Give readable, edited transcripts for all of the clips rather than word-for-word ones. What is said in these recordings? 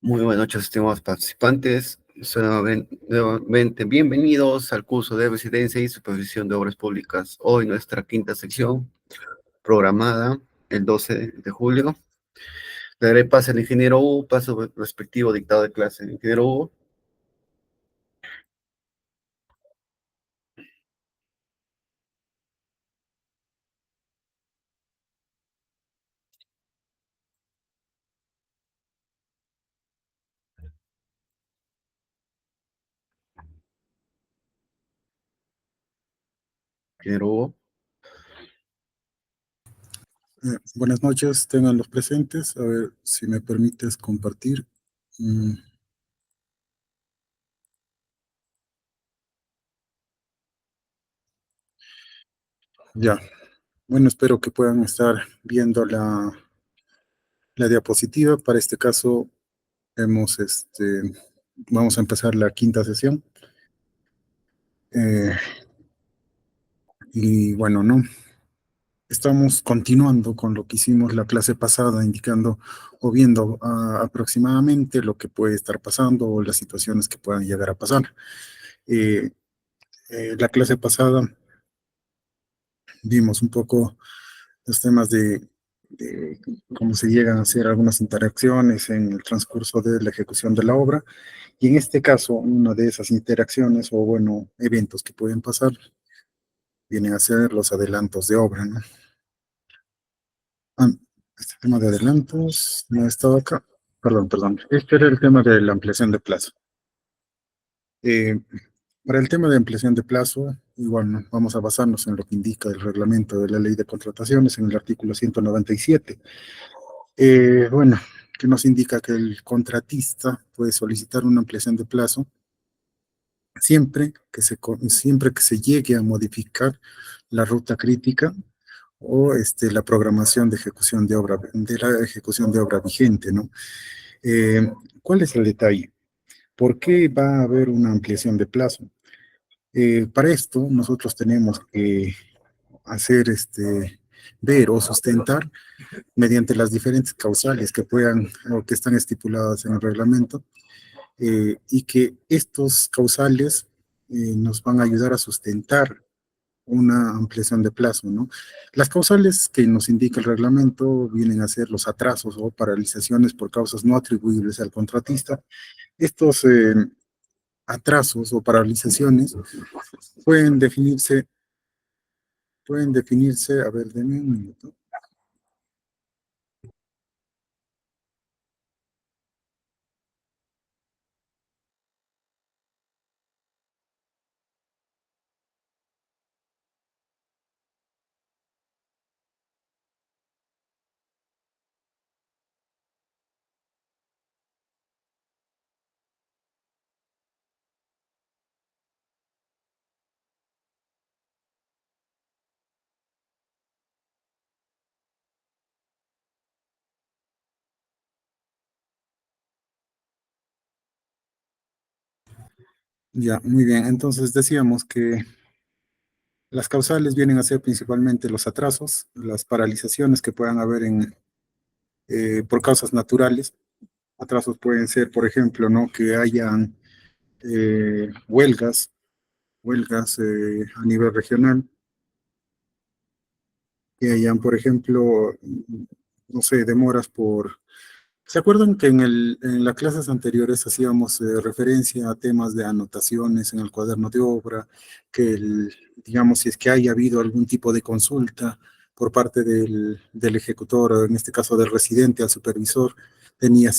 Muy buenas noches, estimados participantes. Nuevamente bienvenidos al curso de Residencia y Supervisión de Obras Públicas. Hoy nuestra quinta sección, programada el 12 de julio. Le daré pase al ingeniero Hugo, paso respectivo dictado de clase. Ingeniero Hugo. Ingeniero Hugo. Buenas noches, tengan los presentes. A ver si me permites compartir. Mm, ya, bueno, espero que puedan estar viendo la diapositiva. Para este caso, hemos, vamos a empezar la quinta sesión. Eh, y bueno, ¿no? Estamos continuando con lo que hicimos la clase pasada, indicando o viendo aproximadamente lo que puede estar pasando o las situaciones que puedan llegar a pasar. Eh, la clase pasada vimos un poco los temas de cómo se llegan a hacer algunas interacciones en el transcurso de la ejecución de la obra. Y en este caso, una de esas interacciones o, bueno, eventos que pueden pasar vienen a ser los adelantos de obra, ¿no? Ah, este tema de adelantos no estaba acá. Perdón. Este era el tema de la ampliación de plazo. Eh, para el tema de ampliación de plazo, igual, ¿no? Vamos a basarnos en lo que indica el reglamento de la ley de contrataciones en el artículo 197. Bueno, que nos indica que el contratista puede solicitar una ampliación de plazo siempre que se llegue a modificar la ruta crítica o la programación de ejecución de obra, de la ejecución de obra vigente, ¿no? Eh, ¿Cuál es el detalle? ¿Por qué va a haber una ampliación de plazo? Para esto nosotros tenemos que hacer ver o sustentar mediante las diferentes causales que puedan o que están estipuladas en el reglamento, y que estos causales nos van a ayudar a sustentar una ampliación de plazo, ¿no? Las causales que nos indica el reglamento vienen a ser los atrasos o paralizaciones por causas no atribuibles al contratista. Estos atrasos o paralizaciones pueden definirse, a ver, denme un minuto. Ya, muy bien. Entonces decíamos que las causales vienen a ser principalmente los atrasos, las paralizaciones que puedan haber por causas naturales. Atrasos pueden ser, por ejemplo, ¿no? Que hayan huelgas a nivel regional, que hayan, por ejemplo, no sé, demoras por... ¿Se acuerdan que en las clases anteriores hacíamos referencia a temas de anotaciones en el cuaderno de obra, que digamos, si es que haya habido algún tipo de consulta por parte del ejecutor, o en este caso del residente al supervisor, tenía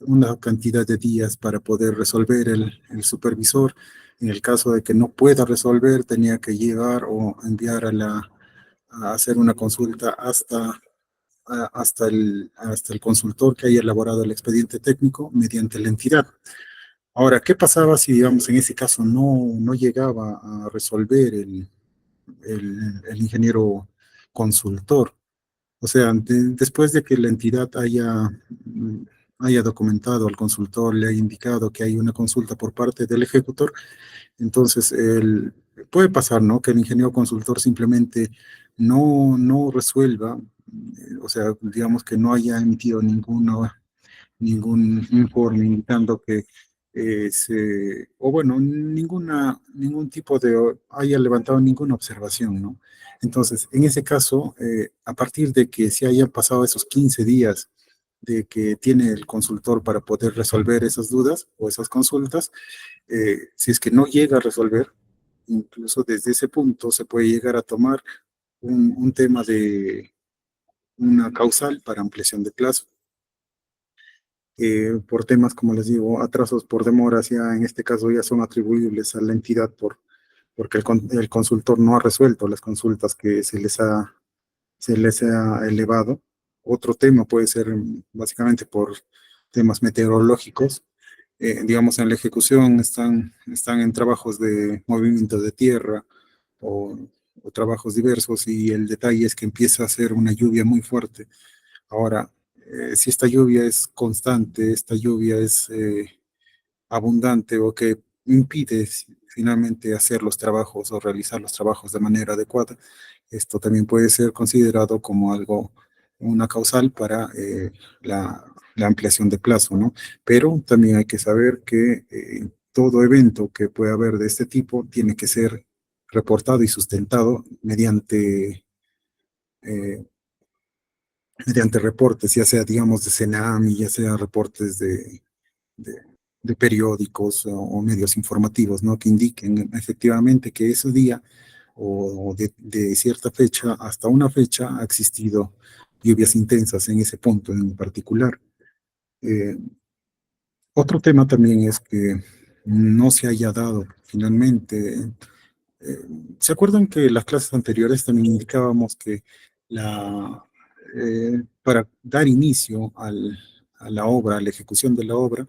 una cantidad de días para poder resolver el supervisor. En el caso de que no pueda resolver, tenía que llegar o enviar a hacer una consulta hasta el consultor que haya elaborado el expediente técnico mediante la entidad. Ahora, ¿qué pasaba si, digamos, en ese caso no llegaba a resolver el ingeniero consultor? O sea, después de que la entidad haya documentado al consultor, le haya indicado que hay una consulta por parte del ejecutor, entonces puede pasar, ¿no? Que el ingeniero consultor simplemente no resuelva, o sea, digamos que no haya emitido ningún informe indicando que o bueno, ningún tipo haya levantado ninguna observación, ¿no? Entonces, en ese caso, a partir de que se hayan pasado esos 15 días de que tiene el consultor para poder resolver esas dudas o esas consultas, si es que no llega a resolver, incluso desde ese punto se puede llegar a tomar un tema de una causal para ampliación de plazo. Por temas, como les digo, atrasos por demoras, ya en este caso ya son atribuibles a la entidad porque el consultor no ha resuelto las consultas que se les ha elevado. Otro tema puede ser básicamente por temas meteorológicos. Digamos, en la ejecución están en trabajos de movimiento de tierra o, o trabajos diversos, y el detalle es que empieza a ser una lluvia muy fuerte. Ahora, si esta lluvia es constante, esta lluvia es abundante o que impide finalmente hacer los trabajos o realizar los trabajos de manera adecuada, esto también puede ser considerado como algo, una causal para la ampliación de plazo, ¿no? Pero también hay que saber que todo evento que pueda haber de este tipo tiene que ser reportado y sustentado eh, mediante reportes, ya sea, digamos, de CENAMI, ya sea reportes de, de periódicos o medios informativos, ¿no? Que indiquen efectivamente que ese día o de cierta fecha hasta una fecha ha existido lluvias intensas en ese punto en particular. Eh, Otro tema también es que no se haya dado finalmente. eh, ¿Se acuerdan que en las clases anteriores también indicábamos que para dar inicio a la obra, a la ejecución de la obra,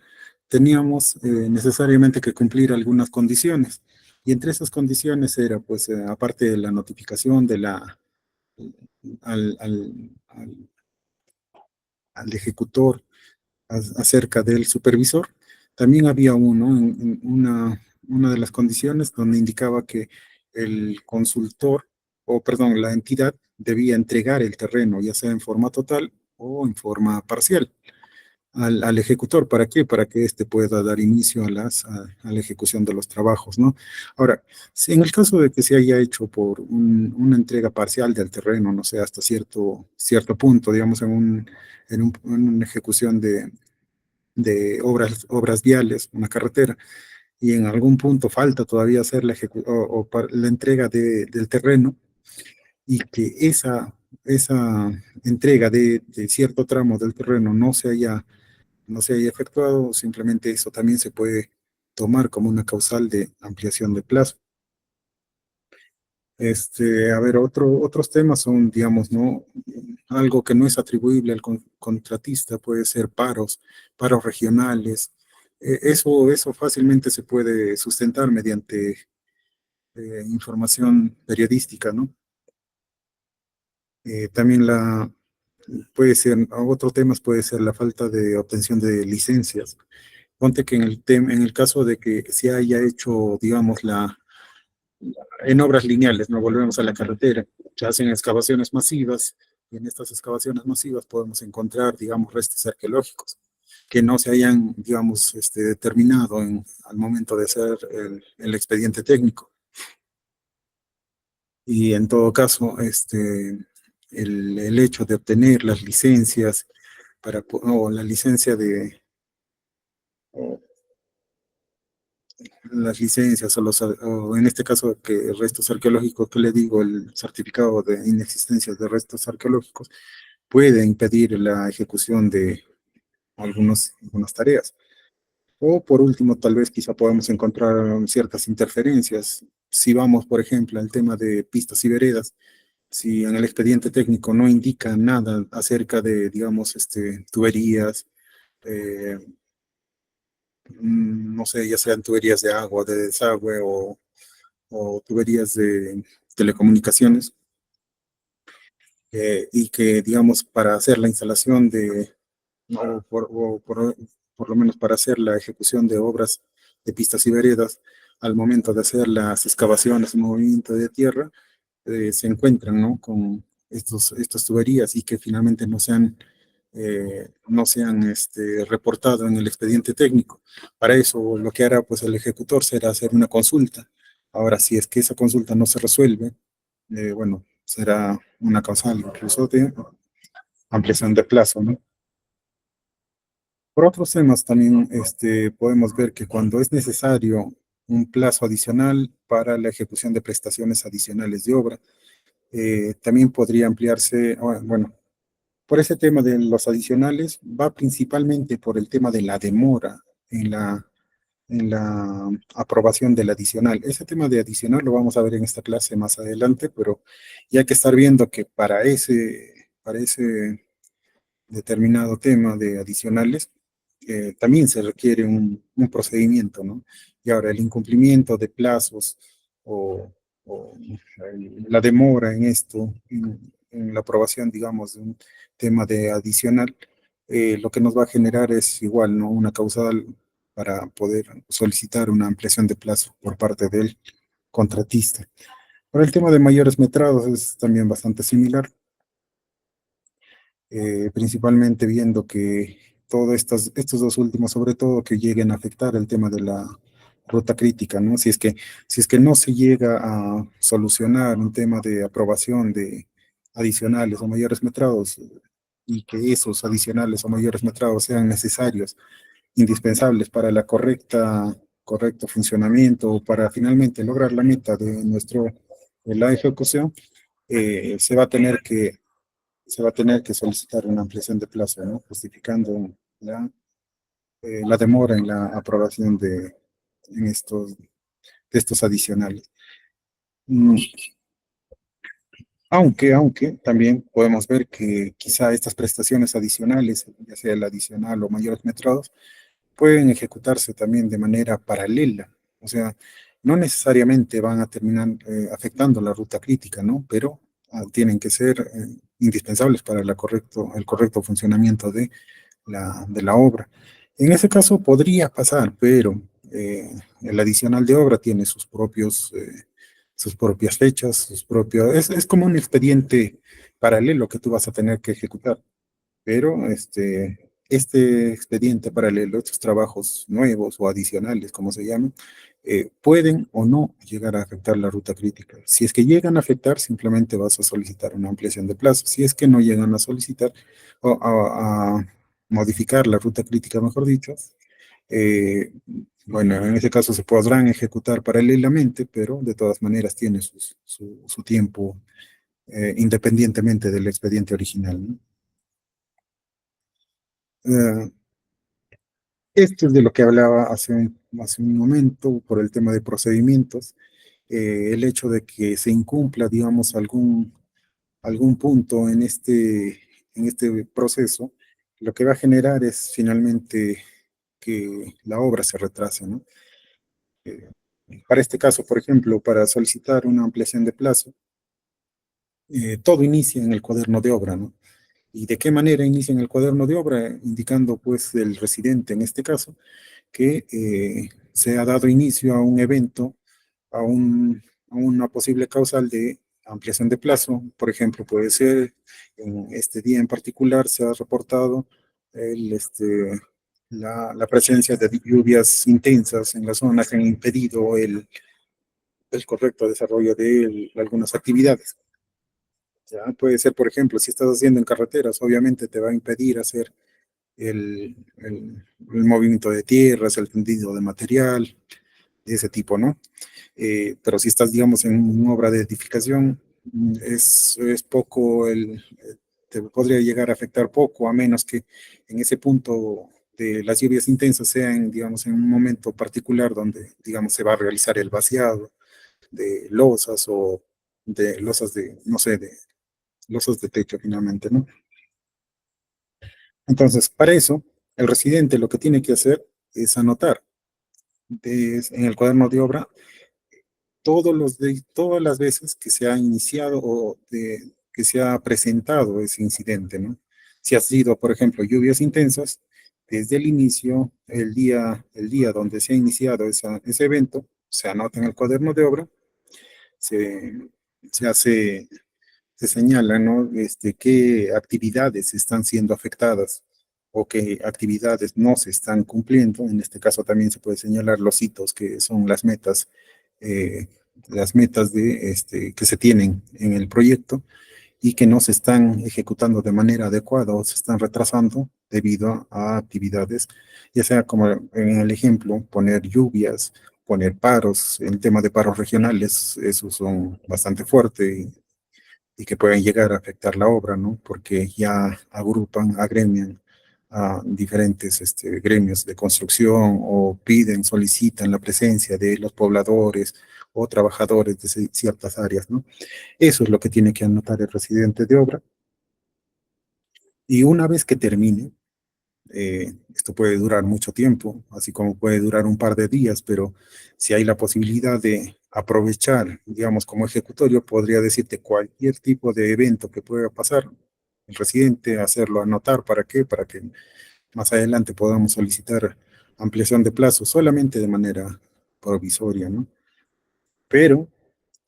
teníamos necesariamente que cumplir algunas condiciones? Y entre esas condiciones era, pues, aparte de la notificación al, al, al, al ejecutor acerca del supervisor, también había una de las condiciones donde indicaba que el consultor, o perdón, la entidad debía entregar el terreno, ya sea en forma total o en forma parcial, al ejecutor. ¿Para qué? Para que éste pueda dar inicio a la ejecución de los trabajos, ¿no? Ahora, si en el caso de que se haya hecho por una entrega parcial del terreno, no sé, hasta cierto punto, digamos, en una ejecución de obras viales, una carretera, y en algún punto falta todavía hacer la entrega del terreno, y que esa entrega de cierto tramo del terreno no se haya efectuado, simplemente eso también se puede tomar como una causal de ampliación de plazo. A ver, otros temas son, digamos, ¿no? Algo que no es atribuible al contratista, puede ser paros regionales. Eso fácilmente se puede sustentar mediante información periodística, ¿no? También puede ser, otro tema puede ser la falta de obtención de licencias. Ponte que en el caso de que se haya hecho, digamos, en obras lineales, no volvemos a la carretera, se hacen excavaciones masivas, y en estas excavaciones masivas podemos encontrar, digamos, restos arqueológicos que no se hayan, digamos, determinado al momento de hacer el expediente técnico. Y en todo caso, el hecho de obtener las licencias o la licencia o las licencias o en este caso que restos arqueológicos, que le digo, el certificado de inexistencia de restos arqueológicos, puede impedir la ejecución de algunas tareas. O por último, tal vez quizá podamos encontrar ciertas interferencias. Si vamos, por ejemplo, al tema de pistas y veredas, si en el expediente técnico no indica nada acerca de, digamos, tuberías, eh, no sé, ya sean tuberías de agua, de desagüe o tuberías de telecomunicaciones, y que, digamos, para hacer la instalación o por lo menos para hacer la ejecución de obras de pistas y veredas, al momento de hacer las excavaciones, el movimiento de tierra, se encuentran, ¿no? Con estas tuberías, y que finalmente no se han no se han reportado en el expediente técnico. Para eso lo que hará pues el ejecutor será hacer una consulta. Ahora, si es que esa consulta no se resuelve, bueno, será una causal incluso de ampliación de plazo, ¿no? Por otros temas también podemos ver que cuando es necesario un plazo adicional para la ejecución de prestaciones adicionales de obra, también podría ampliarse, bueno, por ese tema de los adicionales, va principalmente por el tema de la demora en la aprobación del adicional. Ese tema de adicional lo vamos a ver en esta clase más adelante, pero ya hay que estar viendo que para ese determinado tema de adicionales, también se requiere un procedimiento, ¿no? Y ahora el incumplimiento de plazos o la demora en esto, en la aprobación, digamos, de un tema de adicional, lo que nos va a generar es igual, ¿no? Una causal para poder solicitar una ampliación de plazo por parte del contratista. Ahora el tema de mayores metrados es también bastante similar, principalmente viendo que todos estos dos últimos, sobre todo, que lleguen a afectar el tema de la ruta crítica, ¿no? Si es que no se llega a solucionar un tema de aprobación de adicionales o mayores metrados, y que esos adicionales o mayores metrados sean necesarios, indispensables para correcto funcionamiento o para finalmente lograr la meta de la ejecución, eh, se va a tener que se va a tener que solicitar una ampliación de plazo, ¿no? Justificando la demora en la aprobación de estos adicionales. Mm, aunque también podemos ver que quizá estas prestaciones adicionales, ya sea el adicional o mayores metrados, pueden ejecutarse también de manera paralela. O sea, no necesariamente van a terminar afectando la ruta crítica, ¿no? Pero tienen que ser indispensables para el correcto funcionamiento de la obra. En ese caso podría pasar, pero el adicional de obra tiene sus propias fechas, es como un expediente paralelo que tú vas a tener que ejecutar, pero este expediente paralelo, estos trabajos nuevos o adicionales, como se llaman, pueden o no llegar a afectar la ruta crítica. Si es que llegan a afectar, simplemente vas a solicitar una ampliación de plazo. Si es que no llegan a solicitar o a modificar la ruta crítica, mejor dicho, eh, bueno, en ese caso se podrán ejecutar paralelamente, pero de todas maneras tiene su tiempo independientemente del expediente original, ¿no? Eh, Esto es de lo que hablaba hace un momento por el tema de procedimientos. El hecho de que se incumpla, digamos, algún punto en este proceso, lo que va a generar es finalmente que la obra se retrase, ¿no? Eh, para este caso, por ejemplo, para solicitar una ampliación de plazo, todo inicia en el cuaderno de obra, ¿no? ¿Y de qué manera inicia en el cuaderno de obra? Indicando, pues, el residente en este caso que se ha dado inicio a un evento, a una posible causal de ampliación de plazo. Por ejemplo, puede ser en este día en particular se ha reportado el, este, la presencia de lluvias intensas en la zona que han impedido el correcto desarrollo de algunas actividades. Ya puede ser, por ejemplo, si estás haciendo en carreteras, obviamente te va a impedir hacer el movimiento de tierras, el tendido de material, de ese tipo, ¿no? Pero si estás, digamos, en una obra de edificación, es poco, te podría llegar a afectar poco, a menos que en ese punto de las lluvias intensas sean, digamos, en un momento particular donde, digamos, se va a realizar el vaciado de losas o de losas no sé, de losas de techo finalmente, ¿no? Entonces, para eso, el residente lo que tiene que hacer es anotar en el cuaderno de obra todas las veces que se ha iniciado que se ha presentado ese incidente, ¿no? Si ha sido, por ejemplo, lluvias intensas, desde el inicio, el día donde se ha iniciado ese evento, se anota en el cuaderno de obra, se, se hace se señala, ¿no? Qué actividades están siendo afectadas o qué actividades no se están cumpliendo. En este caso también se puede señalar los hitos, que son eh, las metas que se tienen en el proyecto y que no se están ejecutando de manera adecuada o se están retrasando debido a actividades, ya sea como en el ejemplo, poner lluvias, poner paros, el tema de paros regionales, esos son bastante fuertes y que pueden llegar a afectar la obra, ¿no? Porque ya agrupan, agremian a diferentes gremios de construcción o piden, solicitan la presencia de los pobladores o trabajadores de ciertas áreas, ¿no? Eso es lo que tiene que anotar el residente de obra. Y una vez que termine, esto puede durar mucho tiempo, así como puede durar un par de días, pero si hay la posibilidad de aprovechar, digamos, como ejecutorio, podría decirte cualquier tipo de evento que pueda pasar, el residente hacerlo anotar, ¿para qué? Para que más adelante podamos solicitar ampliación de plazo solamente de manera provisoria, ¿no? Pero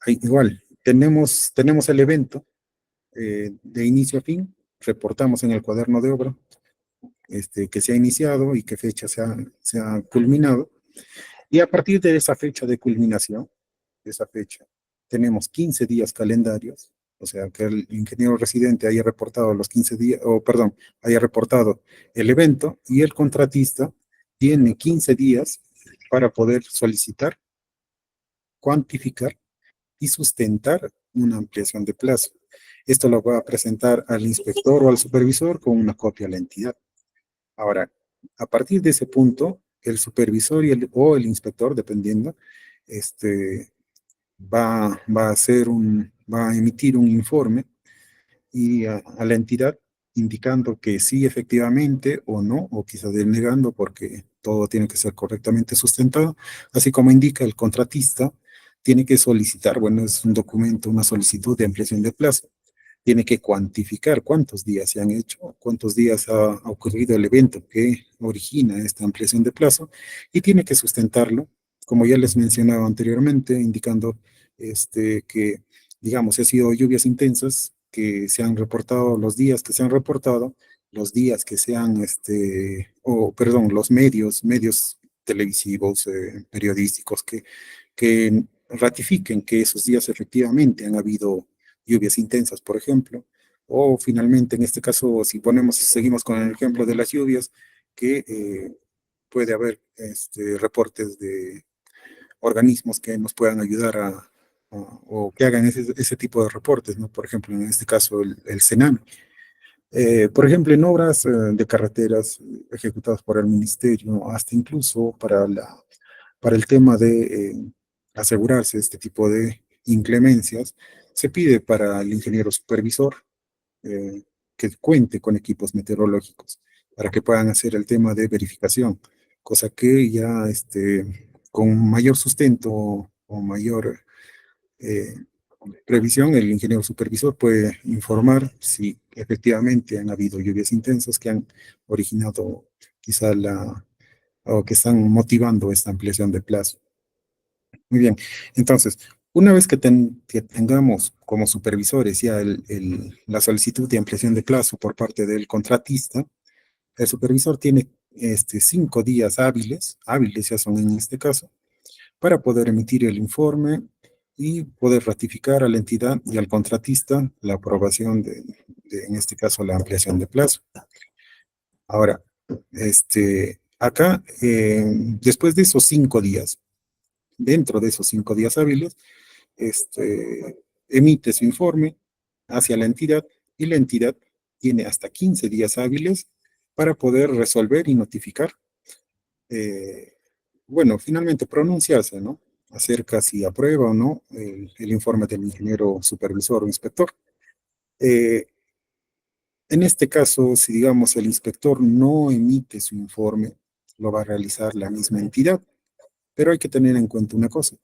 igual, tenemos el evento de inicio a fin, reportamos en el cuaderno de obra que se ha iniciado y qué fecha se ha culminado. Y a partir de esa fecha de culminación, de esa fecha, tenemos 15 días calendarios, o sea, que el ingeniero residente haya reportado los 15 días, o perdón, haya reportado el evento y el contratista tiene 15 días para poder solicitar, cuantificar y sustentar una ampliación de plazo. Esto lo va a presentar al inspector o al supervisor con una copia a la entidad. Ahora, a partir de ese punto, el supervisor o el inspector, dependiendo, este, va a emitir un informe y a la entidad indicando que sí, efectivamente, o no, o quizás denegando porque todo tiene que ser correctamente sustentado, así como indica el contratista, tiene que solicitar, bueno, es un documento, una solicitud de ampliación de plazo, tiene que cuantificar cuántos días se han hecho, cuántos días ha ocurrido el evento que origina esta ampliación de plazo y tiene que sustentarlo, como ya les mencionaba anteriormente, indicando que, digamos, ha sido lluvias intensas que se han reportado, los días que se han reportado, los días que se han, o perdón, los medios televisivos, periodísticos que ratifiquen que esos días efectivamente han habido lluvias intensas, por ejemplo, o finalmente, en este caso, si seguimos con el ejemplo de las lluvias, que puede haber reportes de organismos que nos puedan ayudar o que hagan ese tipo de reportes, ¿no? Por ejemplo, en este caso, el SENAMI. Por ejemplo, en obras de carreteras ejecutadas por el ministerio, hasta incluso para el tema de asegurarse este tipo de inclemencias, se pide para el ingeniero supervisor eh, que cuente con equipos meteorológicos para que puedan hacer el tema de verificación, cosa que ya con mayor sustento o mayor eh, previsión, el ingeniero supervisor puede informar si efectivamente han habido lluvias intensas que han originado quizá o que están motivando esta ampliación de plazo. Muy bien. Entonces, una vez que tengamos como supervisores ya la solicitud de ampliación de plazo por parte del contratista, el supervisor tiene 5 días hábiles ya son en este caso, para poder emitir el informe y poder ratificar a la entidad y al contratista la aprobación en este caso, la ampliación de plazo. Ahora, acá, después de esos 5 días, dentro de esos 5 días hábiles, emite su informe hacia la entidad y la entidad tiene hasta 15 días hábiles para poder resolver y notificar, eh, bueno, finalmente pronunciarse, ¿no? Acerca si aprueba o no el informe del ingeniero supervisor o inspector. Eh, en este caso, si digamos el inspector no emite su informe, lo va a realizar la misma entidad, pero hay que tener en cuenta una cosa,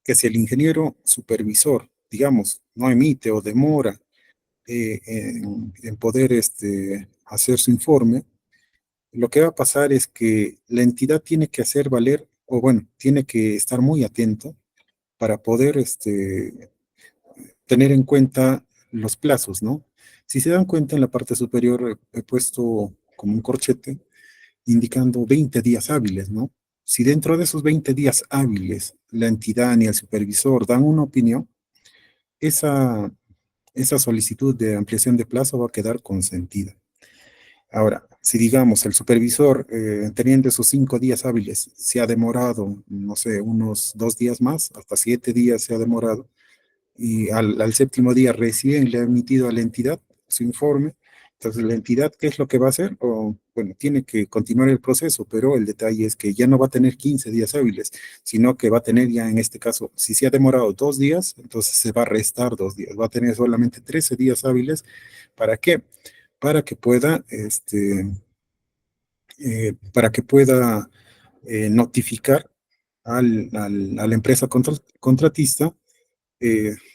que si el ingeniero supervisor, digamos, no emite o demora en poder hacer su informe, lo que va a pasar es que la entidad tiene que hacer valer, o bueno, tiene que estar muy atento para poder tener en cuenta los plazos, ¿no? Si se dan cuenta, en la parte superior he puesto como un corchete indicando 20 días hábiles, ¿no? Si dentro de esos 20 días hábiles la entidad ni el supervisor dan una opinión, esa, esa solicitud de ampliación de plazo va a quedar consentida. Ahora, si digamos el supervisor, teniendo esos 5 días hábiles, se ha demorado, no sé, unos 2 días más, hasta 7 días se ha demorado, y al séptimo día recién le ha emitido a la entidad su informe. Entonces, la entidad, ¿qué es lo que va a hacer? O, bueno, tiene que continuar el proceso, pero el detalle es que ya no va a tener 15 días hábiles, sino que va a tener ya en este caso, si se ha demorado 2 días, entonces se va a restar 2 días, va a tener solamente 13 días hábiles. ¿Para qué? Para que pueda, notificar a la empresa contratista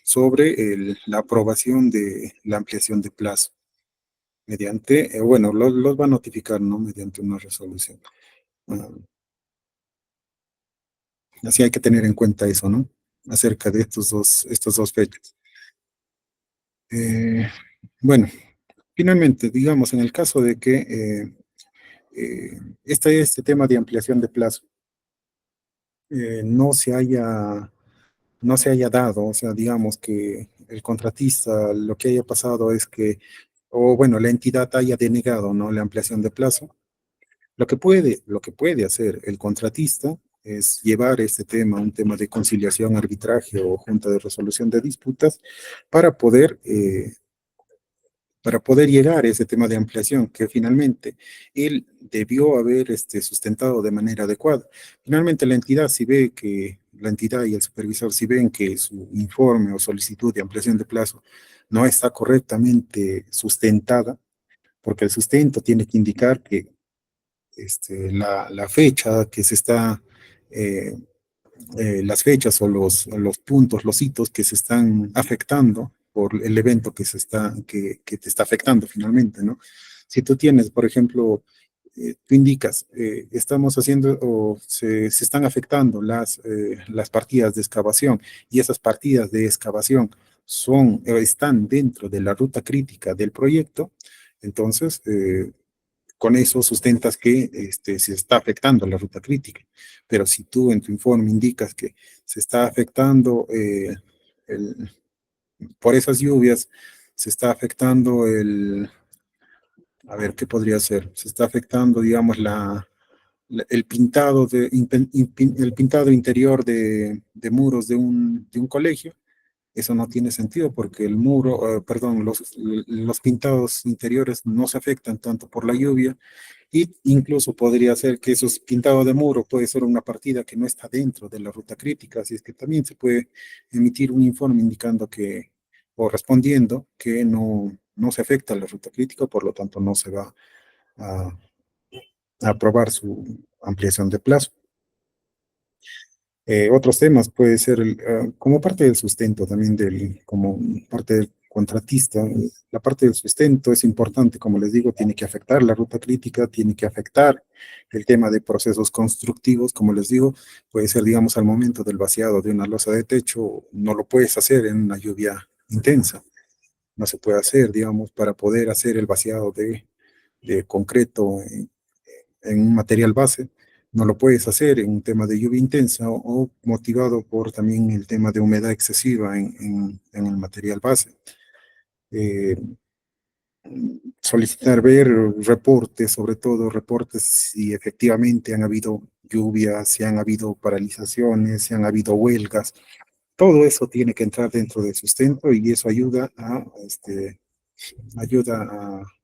sobre la aprobación de la ampliación de plazo mediante, bueno, los va a notificar, ¿no? Mediante una resolución. Ah, así hay que tener en cuenta eso, ¿no? Acerca de estos dos fechas. Eh, bueno, finalmente, digamos, en el caso de que este tema de ampliación de plazo no se haya dado, o sea, digamos que el contratista lo que haya pasado es que, o bueno, la entidad haya denegado, ¿no? La ampliación de plazo. Lo que puede hacer el contratista es llevar este tema, un tema de conciliación, arbitraje o junta de resolución de disputas para poder, eh, para poder llegar a ese tema de ampliación que finalmente él debió haber sustentado de manera adecuada. Finalmente la entidad, si ve que la entidad y el supervisor, si ven que su informe o solicitud de ampliación de plazo no está correctamente sustentada, porque el sustento tiene que indicar que la fecha que se está, eh, las fechas o los puntos, los hitos que se están afectando por el evento que te está afectando finalmente, ¿no? Si tú tienes, por ejemplo, tú indicas, estamos haciendo o se están afectando las partidas de excavación y esas partidas de excavación están dentro de la ruta crítica del proyecto, entonces con eso sustentas que se está afectando la ruta crítica. Pero si tú en tu informe indicas que se está afectando el- por esas lluvias, se está afectando a ver, ¿qué podría ser? Se está afectando, digamos, el pintado el pintado interior de muros de un colegio. Eso no tiene sentido porque el muro, perdón, los pintados interiores no se afectan tanto por la lluvia, y incluso podría ser que esos pintados de muro puede ser una partida que no está dentro de la ruta crítica, así es que también se puede emitir un informe indicando que, o respondiendo que no se afecta la ruta crítica, por lo tanto no se va a, a aprobar su ampliación de plazo. Otros temas puede ser como parte del sustento también como parte del contratista, la parte del sustento es importante, como les digo, tiene que afectar la ruta crítica, tiene que afectar el tema de procesos constructivos, como les digo, puede ser, digamos, al momento del vaciado de una losa de techo, no lo puedes hacer en una lluvia intensa, no se puede hacer, digamos, para poder hacer el vaciado de concreto en un material base, no lo puedes hacer en un tema de lluvia intensa o motivado por también el tema de humedad excesiva en el material base. Eh, Solicitar ver reportes, sobre todo reportes si efectivamente han habido lluvias, si han habido paralizaciones, si han habido huelgas. Todo eso tiene que entrar dentro del sustento y eso ayuda a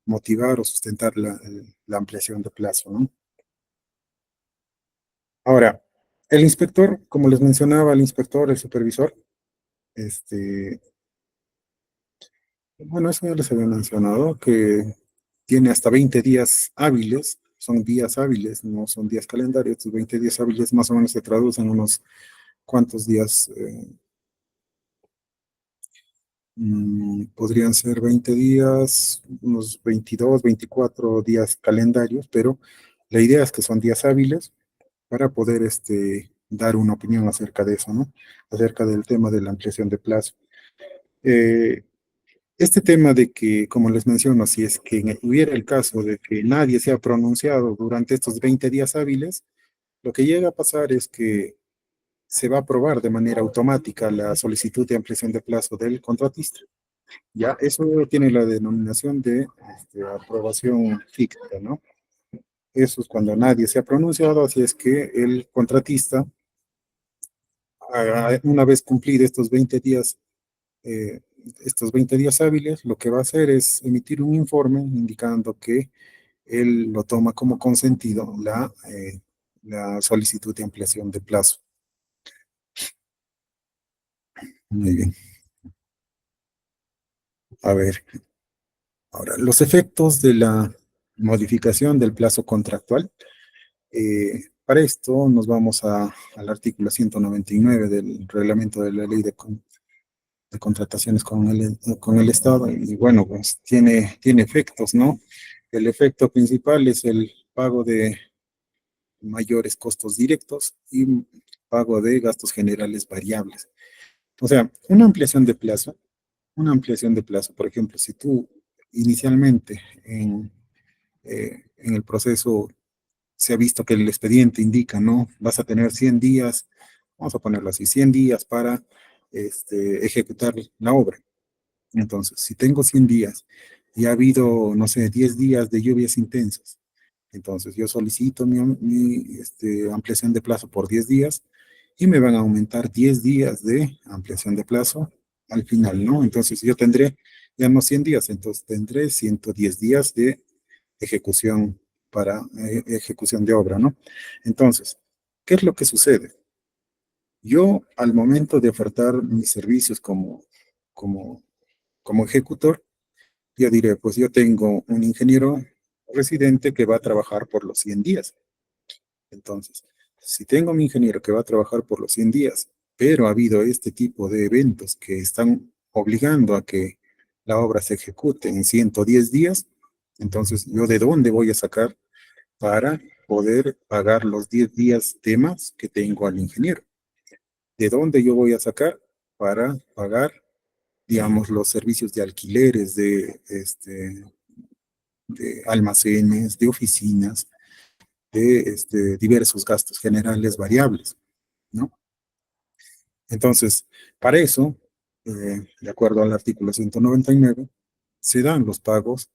motivar o sustentar la ampliación de plazo, ¿no? Ahora, el inspector, como les mencionaba, el inspector, el supervisor, este, bueno, eso ya les había mencionado, que tiene hasta 20 días hábiles, son días hábiles, no son días calendarios, estos 20 días hábiles más o menos se traducen en unos cuantos días, podrían ser 20 días, unos 22, 24 días calendarios, pero la idea es que son días hábiles para poder dar una opinión acerca de eso, ¿no? Acerca del tema de la ampliación de plazo. Eh, Este tema de que, como les menciono, si es que hubiera el caso de que nadie se ha pronunciado durante estos 20 días hábiles, lo que llega a pasar es que se va a aprobar de manera automática la solicitud de ampliación de plazo del contratista. Ya, eso tiene la denominación de aprobación ficta, ¿no? Eso es cuando nadie se ha pronunciado, así es que el contratista, una vez cumplido eh, estos 20 días hábiles, lo que va a hacer es emitir un informe indicando que él lo toma como consentido la solicitud de ampliación de plazo. Muy bien. A ver, ahora, los efectos de la modificación del plazo contractual. Para esto nos vamos al artículo 199 del reglamento de la ley de contrataciones con el Estado y bueno, pues tiene efectos, ¿no? El efecto principal es el pago de mayores costos directos y pago de gastos generales variables. O sea, una ampliación de plazo, por ejemplo, si tú inicialmente en el proceso se ha visto que el expediente indica, ¿no? Vas a tener 100 días, vamos a ponerlo así, 100 días para ejecutar la obra. Entonces, si tengo 100 días y ha habido, no sé, 10 días de lluvias intensas, entonces yo solicito mi ampliación de plazo por 10 días y me van a aumentar 10 días de ampliación de plazo al final, ¿no? Entonces yo tendré ya no 100 días, entonces tendré 110 días de ejecución para ejecución de obra, ¿no? Entonces, ¿qué es lo que sucede? Yo, al momento de ofertar mis servicios como, como ejecutor, yo diré, pues yo tengo un ingeniero residente que va a trabajar por los 100 días. Entonces, si tengo mi ingeniero que va a trabajar por los 100 días, pero ha habido este tipo de eventos que están obligando a que la obra se ejecute en 110 días, entonces, ¿yo de dónde voy a sacar para poder pagar los 10 días de más que tengo al ingeniero? ¿De dónde yo voy a sacar para pagar, digamos, los servicios de alquileres, de almacenes, de oficinas, de diversos gastos generales variables, ¿no? Entonces, para eso, de acuerdo al artículo 199, se dan los pagos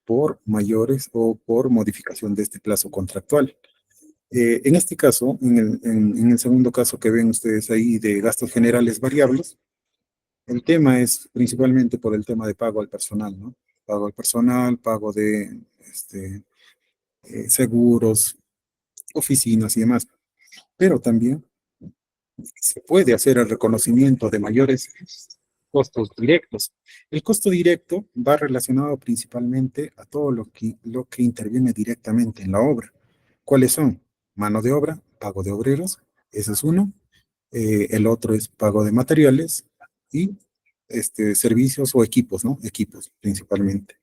por mayores o por modificación de este plazo contractual. En este caso, en el segundo caso que ven ustedes ahí de gastos generales variables, el tema es principalmente por el tema de pago al personal, ¿no? Pago al personal, pago de seguros, oficinas y demás. Pero también se puede hacer el reconocimiento de mayores costos directos. El costo directo va relacionado principalmente a todo lo que interviene directamente en la obra. ¿Cuáles son? Mano de obra, pago de obreros, ese es uno. El otro es pago de materiales y servicios o equipos, ¿no? Equipos principalmente.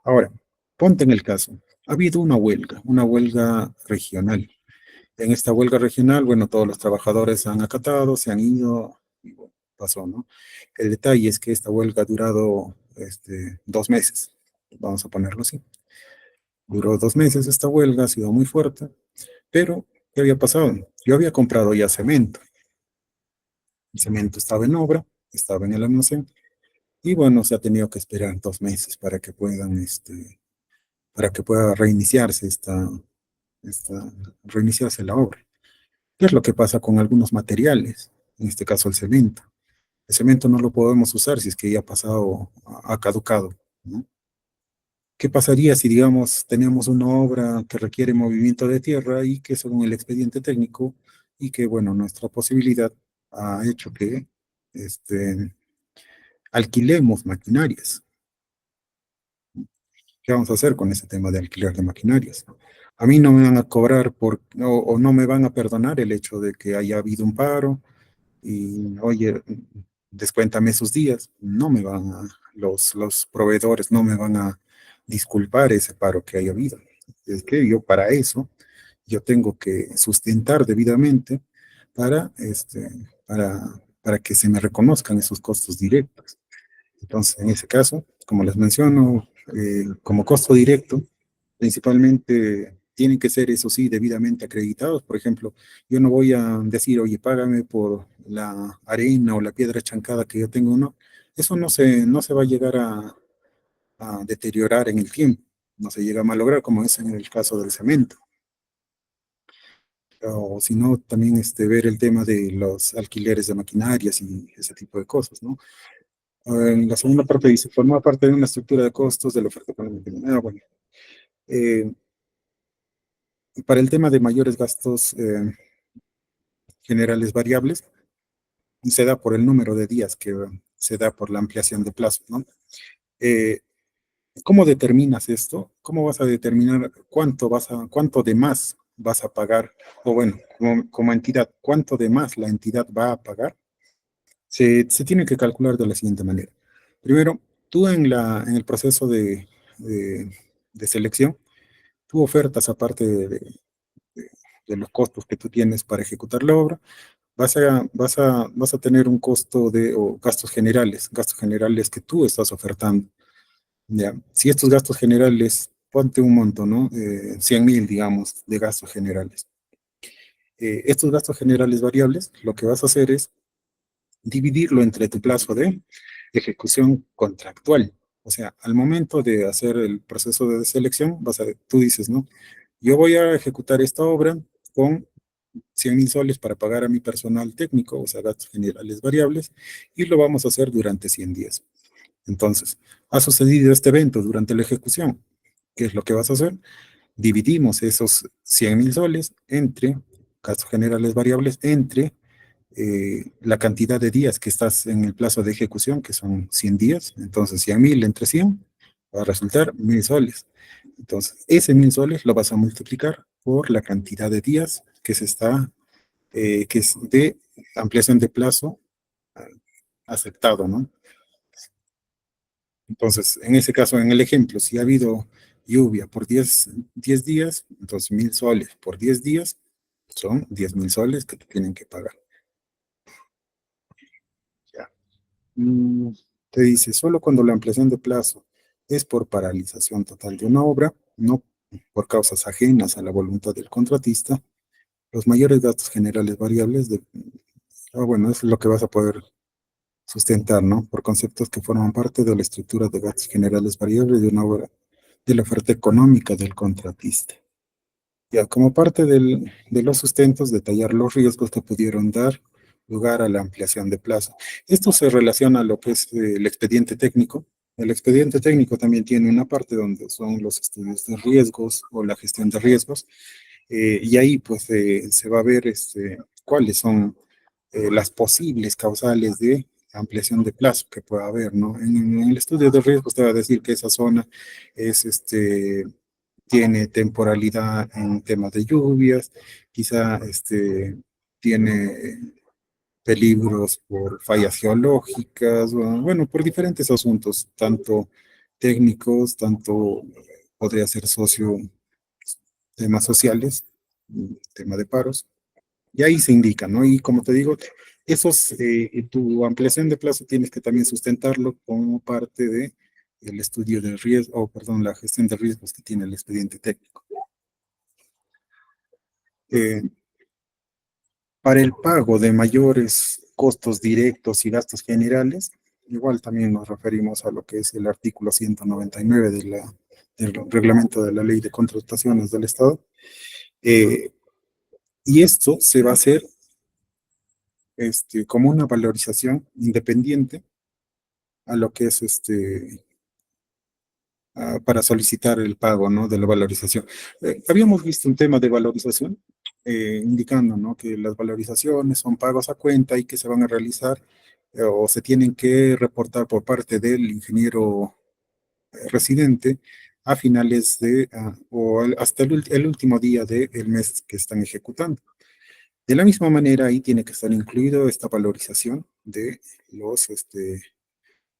Ahora, ponte en el caso, ha habido una huelga regional. En esta huelga regional, bueno, todos los trabajadores han acatado, se han ido, y bueno, pasó, ¿no? El detalle es que esta huelga ha durado 2 meses, vamos a ponerlo así. Duró 2 meses esta huelga, ha sido muy fuerte, pero ¿qué había pasado? Yo había comprado ya cemento. El cemento estaba en obra, estaba en el almacén, y bueno, se ha tenido que esperar 2 meses para que para que pueda reiniciarse esta, reiniciarse la obra. ¿Qué es lo que pasa con algunos materiales? En este caso el cemento. El cemento no lo podemos usar si es que ya ha pasado, ha caducado, ¿no? ¿Qué pasaría si, digamos, tenemos una obra que requiere movimiento de tierra y que según el expediente técnico y que, bueno, nuestra posibilidad ha hecho que alquilemos maquinarias? ¿Qué vamos a hacer con ese tema de alquiler de maquinarias? A mí no me van a cobrar o no me van a perdonar el hecho de que haya habido un paro y, oye, descuéntame esos días. No me van a, los proveedores no me van a disculpar ese paro que haya habido. Es que yo para eso, yo tengo que sustentar debidamente para, para que se me reconozcan esos costos directos. Entonces, en ese caso, como les menciono, como costo directo, principalmente tienen que ser, eso sí, debidamente acreditados. Por ejemplo, yo no voy a decir, oye, págame por la arena o la piedra chancada que yo tengo, no. Eso no se va a llegar a deteriorar en el tiempo, no se llega a malograr como es en el caso del cemento. O si no, también ver el tema de los alquileres de maquinarias y ese tipo de cosas, ¿no? En la segunda parte dice, forma parte de una estructura de costos de la oferta económica. Bueno, eh, para el tema de mayores gastos generales variables, se da por el número de días que se da por la ampliación de plazo, ¿no? Eh, ¿Cómo determinas esto? ¿Cómo vas a determinar cuánto de más vas a pagar? O bueno, como entidad, ¿cuánto de más la entidad va a pagar? Se tiene que calcular de la siguiente manera. Primero, tú en el proceso de, de selección, tú ofertas aparte de los costos que tú tienes para ejecutar la obra, vas a tener un costo o gastos generales que tú estás ofertando. ¿Ya? Si estos gastos generales, ponte un monto, ¿no? 100.000, digamos, de gastos generales. Estos gastos generales variables, lo que vas a hacer es dividirlo entre tu plazo de ejecución contractual. O sea, al momento de hacer el proceso de selección, tú dices, ¿no? Yo voy a ejecutar esta obra con 100.000 soles para pagar a mi personal técnico, o sea, gastos generales variables, y lo vamos a hacer durante 100 días. Entonces, ha sucedido este evento durante la ejecución. ¿Qué es lo que vas a hacer? Dividimos esos 100.000 soles entre gastos generales variables, entre la cantidad de días que estás en el plazo de ejecución, que son 100 días. Entonces, 100.000 entre 100 va a resultar 1.000 soles. Entonces, ese 1.000 soles lo vas a multiplicar por la cantidad de días que es de ampliación de plazo aceptado, ¿no? Entonces, en ese caso, en el ejemplo, si ha habido lluvia por 10 días, entonces 1.000 soles por 10 días son 10.000 soles que te tienen que pagar. Ya. Mm, Te dice, solo cuando la ampliación de plazo es por paralización total de una obra, no por causas ajenas a la voluntad del contratista, los mayores gastos generales variables bueno, es lo que vas a poder sustentar, ¿no? Por conceptos que forman parte de la estructura de gastos generales variables de una obra, de la oferta económica del contratista. Ya, como parte de los sustentos, detallar los riesgos que pudieron dar lugar a la ampliación de plazo. Esto se relaciona a lo que es el expediente técnico. El expediente técnico también tiene una parte donde son los estudios de riesgos o la gestión de riesgos, y ahí pues se va a ver cuáles son las posibles causales de ampliación de plazo que pueda haber, ¿no? En el estudio de riesgos te va a decir que esa zona es tiene temporalidad en temas de lluvias, quizá tiene peligros por fallas geológicas, bueno, por diferentes asuntos, tanto técnicos, tanto podría ser temas sociales, tema de paros, y ahí se indica, ¿no? Y como te digo, tu ampliación de plazo tienes que también sustentarlo como parte de el estudio de riesgo, o perdón, la gestión de riesgos que tiene el expediente técnico. Eh, para el pago de mayores costos directos y gastos generales, igual también nos referimos a lo que es el artículo 199 del reglamento de la ley de contrataciones del Estado. Eh, y esto se va a hacer como una valorización independiente a lo que es para solicitar el pago, ¿no? De la valorización. Habíamos visto un tema de valorización, indicando, ¿no? Que las valorizaciones son pagos a cuenta y que se van a realizar o se tienen que reportar por parte del ingeniero residente a finales hasta el último día del mes que están ejecutando. De la misma manera, ahí tiene que estar incluido esta valorización de los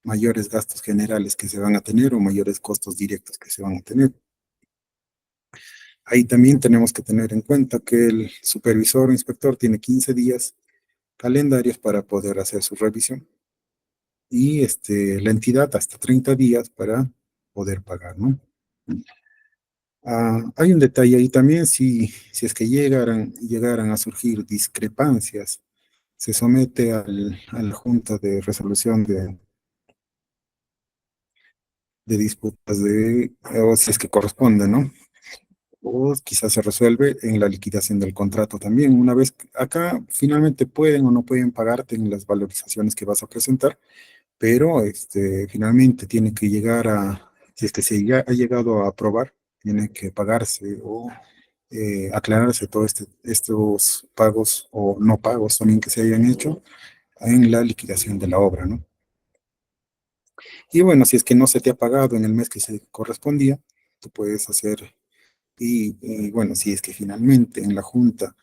mayores gastos generales que se van a tener o mayores costos directos que se van a tener. Ahí también tenemos que tener en cuenta que el supervisor o inspector tiene 15 días calendarios para poder hacer su revisión. y la entidad hasta 30 días para poder pagar, ¿no? Hay un detalle ahí también, si es que llegaran a surgir discrepancias, se somete a la Junta de Resolución de Disputas o si es que corresponde, ¿no? O quizás se resuelve en la liquidación del contrato también. Una vez acá finalmente pueden o no pueden pagarte en las valorizaciones que vas a presentar, pero finalmente tiene que llegar si es que se ya ha llegado a aprobar, tiene que pagarse o aclararse todos estos pagos o no pagos también que se hayan hecho en la liquidación de la obra, ¿no? Y bueno, si es que no se te ha pagado en el mes que se correspondía, tú puedes hacer, y bueno, si es que finalmente en la Junta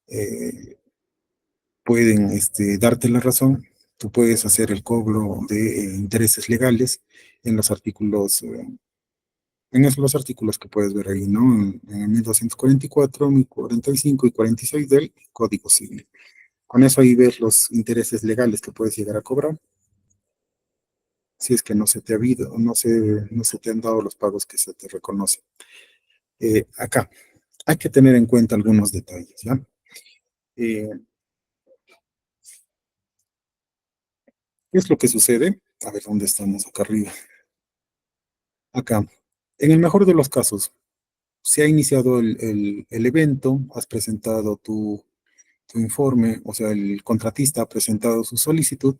eh, pueden darte la razón, tú puedes hacer el cobro de intereses legales en los artículos, los artículos que puedes ver ahí, ¿no? En el 1244, 1045 y 46 del Código Civil. Con eso ahí ves los intereses legales que puedes llegar a cobrar, si es que no se te ha habido, no se te han dado los pagos que se te reconocen. Acá hay que tener en cuenta algunos detalles, ¿ya? Eh, ¿Qué es lo que sucede? A ver, ¿dónde estamos? Acá arriba. Acá. En el mejor de los casos, se ha iniciado el evento, has presentado tu informe, o sea, el contratista ha presentado su solicitud,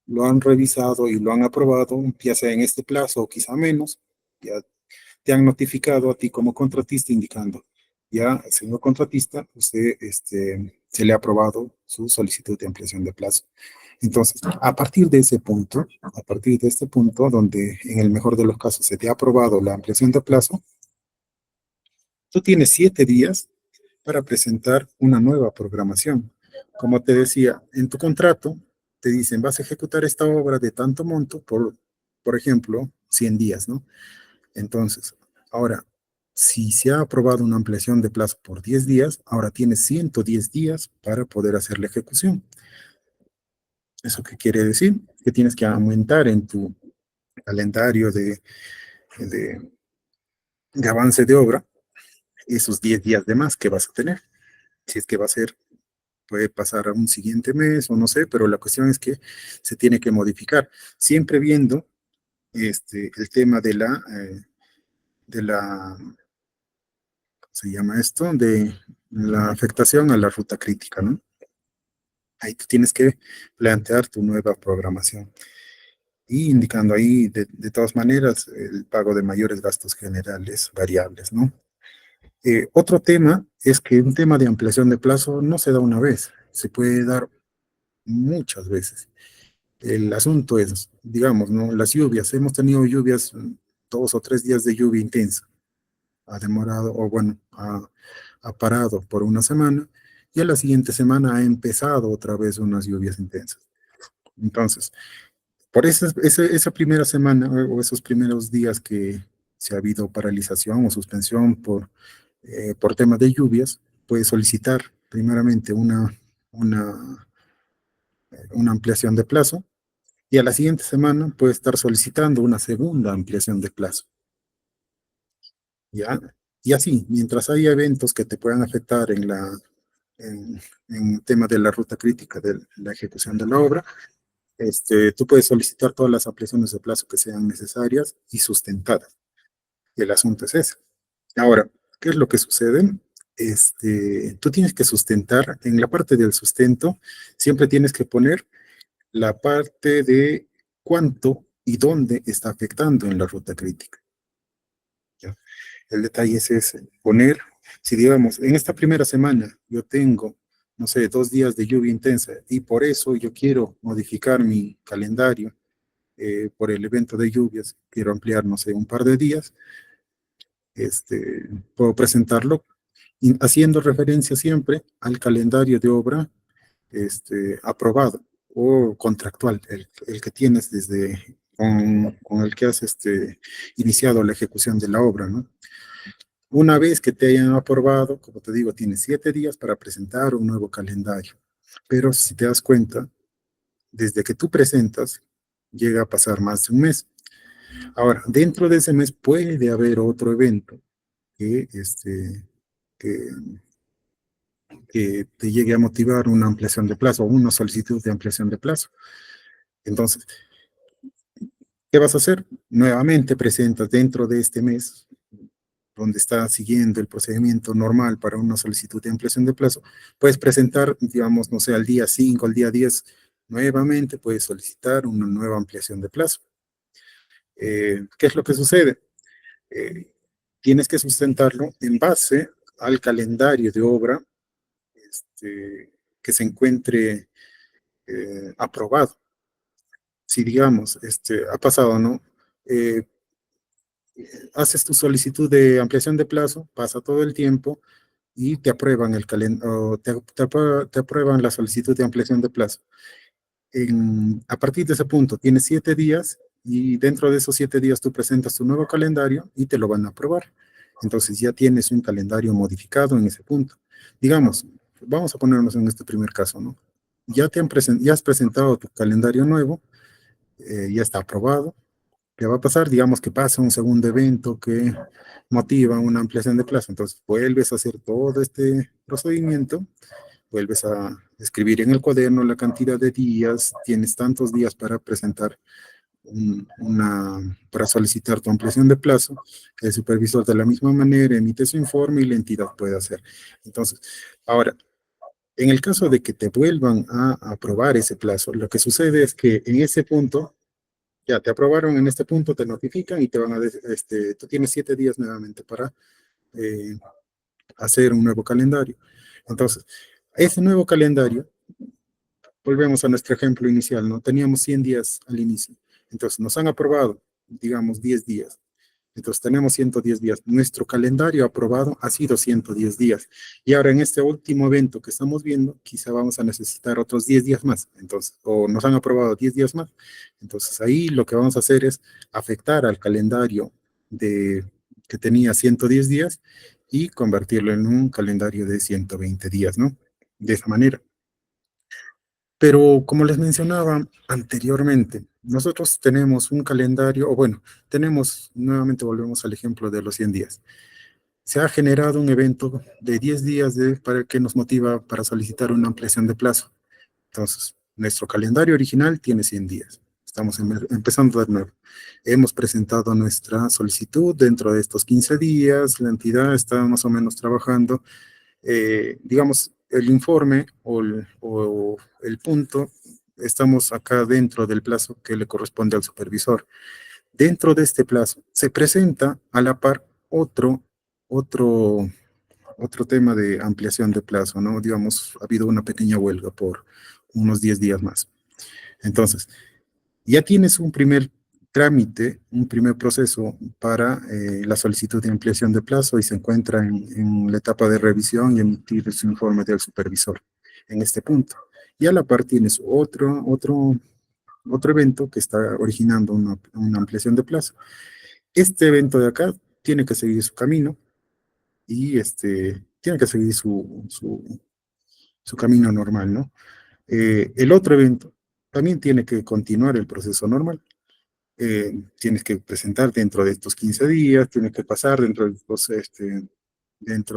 lo han revisado y lo han aprobado, ya sea en este plazo o quizá menos, ya te han notificado a ti como contratista indicando, ya, señor contratista, usted se le ha aprobado su solicitud de ampliación de plazo. Entonces, a partir de ese punto, a partir de este punto, donde en el mejor de los casos se te ha aprobado la ampliación de plazo, tú tienes 7 días para presentar una nueva programación. Como te decía, en tu contrato te dicen, vas a ejecutar esta obra de tanto monto por ejemplo, 100 días, ¿no? Entonces, ahora, si se ha aprobado una ampliación de plazo por 10 días, ahora tienes 110 días para poder hacer la ejecución. ¿Eso qué quiere decir? Que tienes que aumentar en tu calendario de, de avance de obra esos 10 días de más que vas a tener. Si es que va a ser, puede pasar a un siguiente mes o no sé, pero la cuestión es que se tiene que modificar, siempre viendo el tema de la, ¿cómo se llama esto? De la afectación a la ruta crítica, ¿no? Ahí tú tienes que plantear tu nueva programación y indicando ahí de todas maneras el pago de mayores gastos generales variables, ¿no? Otro tema es que un tema de ampliación de plazo no se da una vez, se puede dar muchas veces. El asunto es, digamos, ¿no? Las lluvias, hemos tenido lluvias, 2 o 3 días de lluvia intensa, ha demorado, o bueno, ha parado por una semana, y a la siguiente semana ha empezado otra vez unas lluvias intensas. Entonces, por esa primera semana o esos primeros días que se ha habido paralización o suspensión por temas de lluvias, puedes solicitar primeramente una, una ampliación de plazo y a la siguiente semana puedes estar solicitando una segunda ampliación de plazo, ¿ya? Y así, mientras haya eventos que te puedan afectar en el tema de la ruta crítica de la ejecución de la obra, tú puedes solicitar todas las ampliaciones de plazo que sean necesarias y sustentadas. Y el asunto es ese. Ahora, ¿qué es lo que sucede? Tú tienes que sustentar, en la parte del sustento, siempre tienes que poner la parte de cuánto y dónde está afectando en la ruta crítica, ¿ya? El detalle es ese, poner, si digamos, en esta primera semana yo tengo, no sé, 2 días de lluvia intensa y por eso yo quiero modificar mi calendario por el evento de lluvias, quiero ampliar, no sé, un par de días, puedo presentarlo haciendo referencia siempre al calendario de obra aprobado o contractual, el que tienes con el que has iniciado la ejecución de la obra, ¿no? Una vez que te hayan aprobado, como te digo, tienes 7 días para presentar un nuevo calendario. Pero si te das cuenta, desde que tú presentas, llega a pasar más de un mes. Ahora, dentro de ese mes puede haber otro evento que, que, que te llegue a motivar una ampliación de plazo o una solicitud de ampliación de plazo. Entonces, ¿qué vas a hacer? Nuevamente presentas dentro de este mes, donde está siguiendo el procedimiento normal para una solicitud de ampliación de plazo, puedes presentar, digamos, no sé, al día 5, al día 10, nuevamente puedes solicitar una nueva ampliación de plazo. ¿Qué es lo que sucede? Eh, Tienes que sustentarlo en base al calendario de obra que se encuentre aprobado. Si digamos, ha pasado, ¿no? Eh, Haces tu solicitud de ampliación de plazo, pasa todo el tiempo y te aprueban te aprueban la solicitud de ampliación de plazo. A partir de ese punto tienes 7 días y dentro de esos 7 días tú presentas tu nuevo calendario y te lo van a aprobar. Entonces ya tienes un calendario modificado en ese punto. Digamos, vamos a ponernos en este primer caso, ¿no? Ya has presentado tu calendario nuevo, ya está aprobado. ¿Qué va a pasar? Digamos que pasa un segundo evento que motiva una ampliación de plazo. Entonces vuelves a hacer todo este procedimiento, vuelves a escribir en el cuaderno la cantidad de días, tienes tantos días para presentar para solicitar tu ampliación de plazo. El supervisor de la misma manera emite su informe y la entidad puede hacer. Entonces, ahora, en el caso de que te vuelvan a aprobar ese plazo, lo que sucede es que en ese punto, ya te aprobaron en este punto, te notifican y te van a decir, tú tienes 7 días nuevamente para eh, hacer un nuevo calendario. Entonces, ese nuevo calendario, volvemos a nuestro ejemplo inicial, ¿no? Teníamos 100 días al inicio. Entonces, nos han aprobado, digamos, 10 días. Entonces, tenemos 110 días. Nuestro calendario aprobado ha sido 110 días. Y ahora, en este último evento que estamos viendo, quizá vamos a necesitar otros 10 días más. Entonces, o nos han aprobado 10 días más. Entonces, ahí lo que vamos a hacer es afectar al calendario que tenía 110 días y convertirlo en un calendario de 120 días, ¿no? De esa manera. Pero como les mencionaba anteriormente, nosotros tenemos un calendario, o bueno, nuevamente volvemos al ejemplo de los 100 días. Se ha generado un evento de 10 días para que nos motiva para solicitar una ampliación de plazo. Entonces, nuestro calendario original tiene 100 días. Estamos empezando de nuevo. Hemos presentado nuestra solicitud dentro de estos 15 días. La entidad está más o menos trabajando digamos, el informe o el punto, estamos acá dentro del plazo que le corresponde al supervisor. Dentro de este plazo se presenta a la par otro, otro tema de ampliación de plazo, ¿no? Digamos, ha habido una pequeña huelga por unos 10 días más. Entonces, ya tienes un primer trámite, un primer proceso para la solicitud de ampliación de plazo y se encuentra en la etapa de revisión y emitir su informe del supervisor en este punto. Y a la par tienes otro evento que está originando una ampliación de plazo. Este evento de acá tiene que seguir su camino y tiene que seguir su camino normal, ¿no? El otro evento también tiene que continuar el proceso normal. Tienes que presentar dentro de estos 15 días, tienes que pasar dentro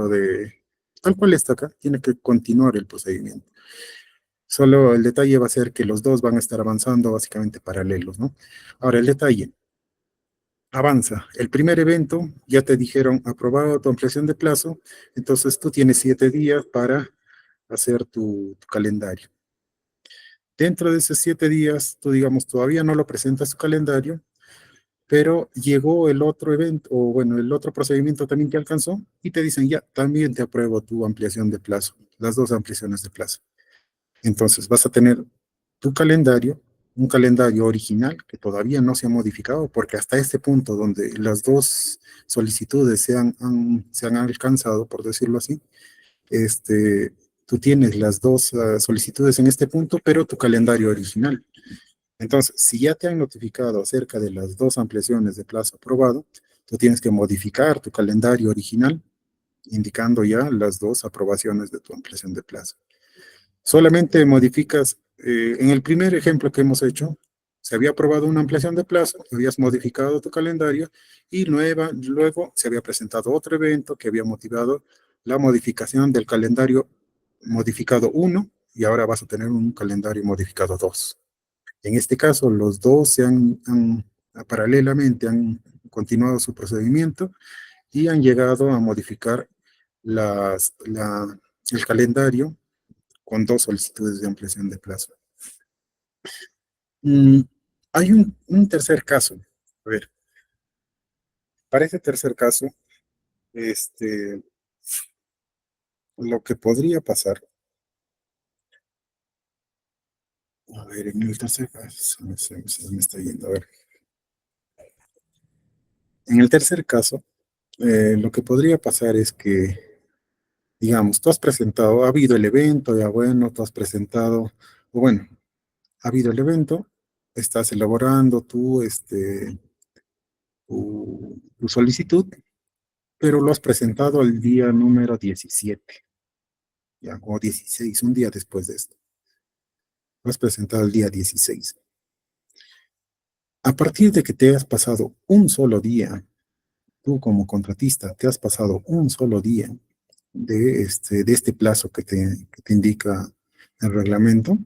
de, tal cual está acá, tiene que continuar el procedimiento. Solo el detalle va a ser que los dos van a estar avanzando básicamente paralelos, ¿no? Ahora, el detalle, avanza. El primer evento, ya te dijeron, aprobado tu ampliación de plazo, entonces tú tienes 7 días para hacer tu calendario. Dentro de esos 7 días, tú digamos, todavía no lo presentas tu calendario, pero llegó el otro evento, o bueno, el otro procedimiento también que alcanzó, y te dicen, ya, también te apruebo tu ampliación de plazo, las dos ampliaciones de plazo. Entonces, vas a tener tu calendario, un calendario original que todavía no se ha modificado, porque hasta este punto donde las dos solicitudes se han alcanzado, por decirlo así, tú tienes las dos solicitudes en este punto, pero tu calendario original. Entonces, si ya te han notificado acerca de las dos ampliaciones de plazo aprobado, tú tienes que modificar tu calendario original, indicando ya las dos aprobaciones de tu ampliación de plazo. Solamente modificas, en el primer ejemplo que hemos hecho, Se había aprobado una ampliación de plazo, habías modificado tu calendario y luego se había presentado otro evento que había motivado la modificación del calendario modificado 1 y ahora vas a tener un calendario modificado 2. En este caso, los dos paralelamente han continuado su procedimiento y han llegado a modificar el calendario con dos solicitudes de ampliación de plazo. Mm, Hay un tercer caso. A ver, para ese tercer caso, este, lo que podría pasar, a ver, en el tercer caso, se me está yendo, a ver. En el tercer caso, lo que podría pasar es que, digamos, tú has presentado, ha habido el evento, ya bueno, tú has presentado, o bueno, ha habido el evento, estás elaborando tu solicitud, pero lo has presentado al día número 17, ya, o 16, un día después de esto. Lo has presentado el día 16. A partir de que te has pasado un solo día, tú como contratista, te has pasado un solo día de este plazo que te indica el reglamento,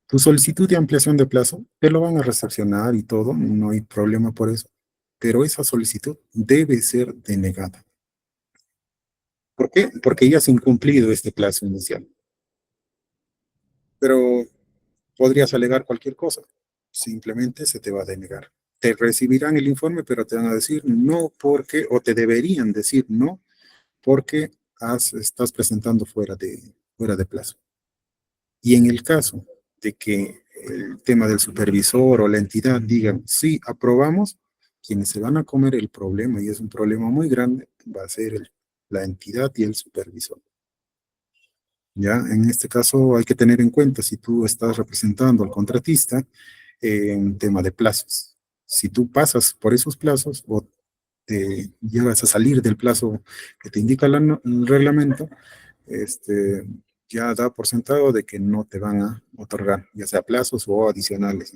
tu solicitud de ampliación de plazo te lo van a recepcionar y todo, no hay problema por eso, pero esa solicitud debe ser denegada. ¿Por qué? Porque ya has incumplido este plazo inicial. Pero podrías alegar cualquier cosa, simplemente se te va a denegar. Te recibirán el informe, pero te van a decir no porque, o te deberían decir no, porque estás presentando fuera de plazo. Y en el caso de que el tema del supervisor o la entidad digan, sí, aprobamos, quienes se van a comer el problema, y es un problema muy grande, va a ser la entidad y el supervisor. Ya, en este caso hay que tener en cuenta si tú estás representando al contratista en tema de plazos. Si tú pasas por esos plazos o te llegas a salir del plazo que te indica el reglamento, este, ya da por sentado de que no te van a otorgar, ya sea plazos o adicionales,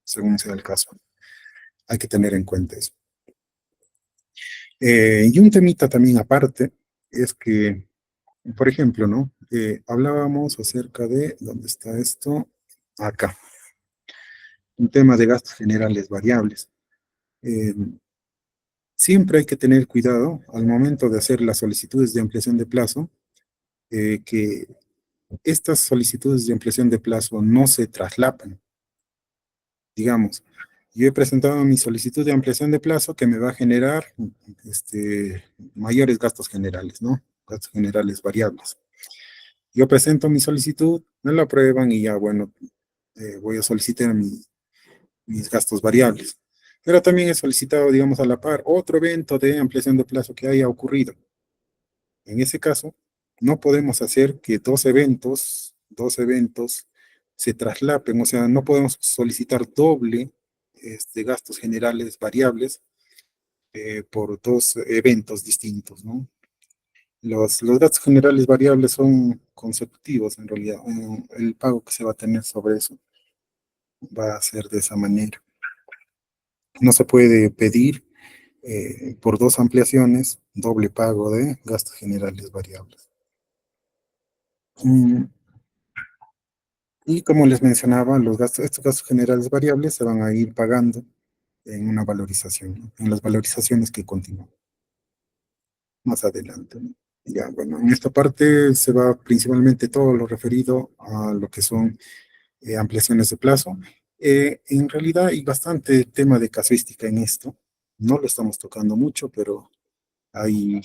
según sea el caso. Hay que tener en cuenta eso. Y un temita también aparte es que, por ejemplo, ¿no? Hablábamos acerca de, ¿dónde está esto? Acá, un tema de gastos generales variables. Eh, Siempre hay que tener cuidado al momento de hacer las solicitudes de ampliación de plazo, que estas solicitudes de ampliación de plazo no se traslapen. Digamos, yo he presentado mi solicitud de ampliación de plazo que me va a generar mayores gastos generales, ¿no? Gastos generales variables. Yo presento mi solicitud, me la aprueban y ya, bueno, voy a solicitar mis gastos variables. Pero también he solicitado, digamos, a la par, otro evento de ampliación de plazo que haya ocurrido. En ese caso, no podemos hacer que dos eventos se traslapen, o sea, no podemos solicitar doble gastos generales variables por dos eventos distintos, ¿no? Los gastos generales variables son consecutivos en realidad. El pago que se va a tener sobre eso va a ser de esa manera. No se puede pedir por dos ampliaciones doble pago de gastos generales variables. Mm, Y como les mencionaba, estos gastos generales variables se van a ir pagando en una valorización, ¿no? En las valorizaciones que continúan más adelante, ¿no? Ya, bueno, en esta parte se va principalmente todo lo referido a lo que son ampliaciones de plazo. En realidad hay bastante tema de casuística en esto. No lo estamos tocando mucho, pero hay,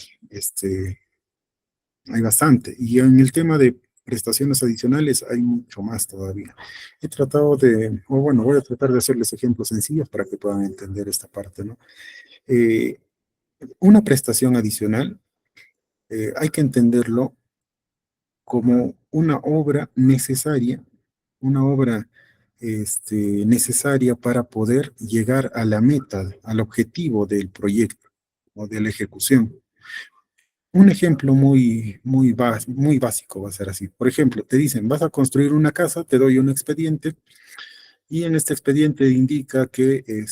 hay bastante. Y en el tema de prestaciones adicionales hay mucho más todavía. O bueno, voy a tratar de hacerles ejemplos sencillos para que puedan entender esta parte, ¿no? Eh, una prestación adicional hay que entenderlo como una obra necesaria para poder llegar a la meta, al objetivo del proyecto o de la ejecución. Un ejemplo muy básico va a ser así. Por ejemplo, te dicen, vas a construir una casa, te doy un expediente Y en este expediente indica que eh,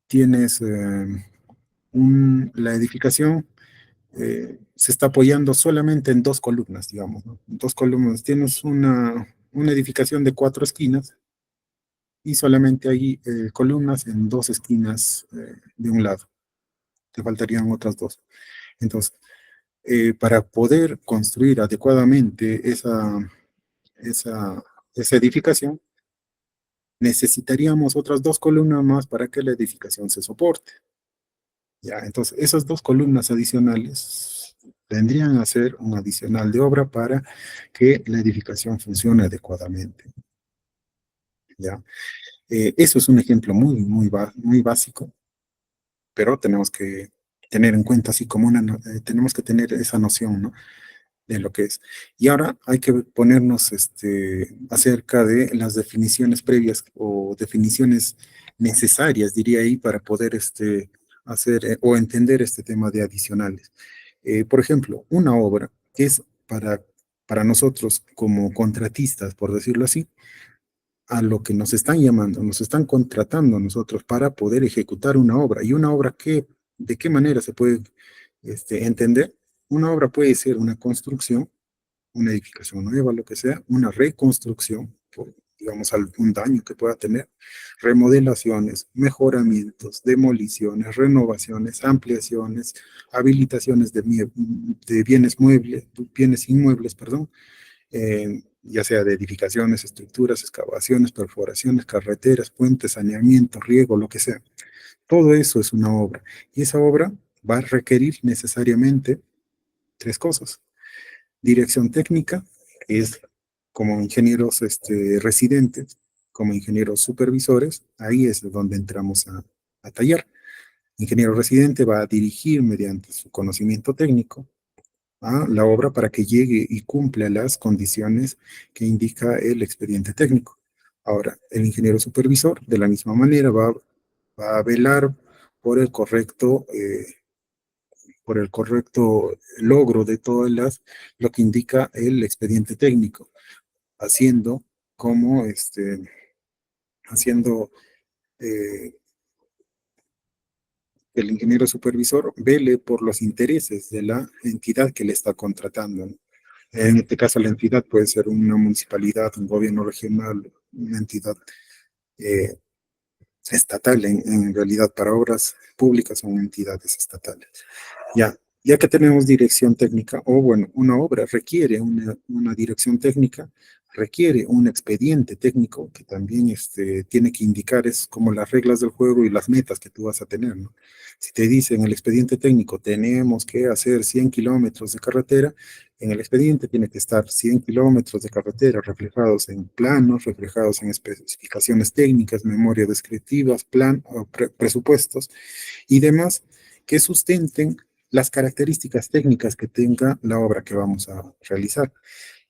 tienes la edificación se está apoyando solamente en dos columnas, digamos, ¿no? Dos columnas. Tienes una edificación de cuatro esquinas y solamente hay columnas en dos esquinas de un lado. Te faltarían otras dos. Entonces, para poder construir adecuadamente esa, esa edificación, necesitaríamos otras dos columnas más para que la edificación se soporte. Ya, entonces, esas dos columnas adicionales vendrían a ser un adicional de obra para que la edificación funcione adecuadamente. ¿Ya? Eso es un ejemplo muy básico, pero tenemos que tener en cuenta así como tenemos que tener esa noción, ¿no? De lo que es. Y ahora hay que ponernos acerca de las definiciones previas o definiciones necesarias, diría ahí, para poder hacer o entender este tema de adicionales. Por ejemplo, una obra que es para nosotros como contratistas, por decirlo así, a lo que nos están llamando, nos están contratando a nosotros para poder ejecutar una obra. Y una obra que, ¿de qué manera se puede entender? Una obra puede ser una construcción, una edificación nueva, lo que sea, una reconstrucción, por, digamos, algún daño que pueda tener, remodelaciones, mejoramientos, demoliciones, renovaciones, ampliaciones, habilitaciones de bienes muebles, bienes inmuebles, perdón, ya sea de edificaciones, estructuras, excavaciones, perforaciones, carreteras, puentes, saneamiento, riego, lo que sea. Todo eso es una obra. Y esa obra va a requerir necesariamente tres cosas. Dirección técnica, que es como ingenieros residentes, como ingenieros supervisores, ahí es donde entramos a tallar. Ingeniero residente va a dirigir mediante su conocimiento técnico a la obra para que llegue y cumpla las condiciones que indica el expediente técnico. Ahora, el ingeniero supervisor, de la misma manera, va a velar por por el correcto logro de lo que indica el expediente técnico, haciendo como haciendo eh, el ingeniero supervisor vele por los intereses de la entidad que le está contratando, ¿no? En este caso, la entidad puede ser una municipalidad, un gobierno regional, una entidad eh, estatal. En realidad, para obras públicas son entidades estatales. Ya que tenemos dirección técnica, o bueno, una obra requiere una dirección técnica, requiere un expediente técnico que también tiene que indicar, es como las reglas del juego y las metas que tú vas a tener, ¿no? Si te dice en el expediente técnico, tenemos que hacer 100 kilómetros de carretera, en el expediente tiene que estar 100 kilómetros de carretera reflejados en planos, reflejados en especificaciones técnicas, memoria descriptivas, presupuestos y demás que sustenten las características técnicas que tenga la obra que vamos a realizar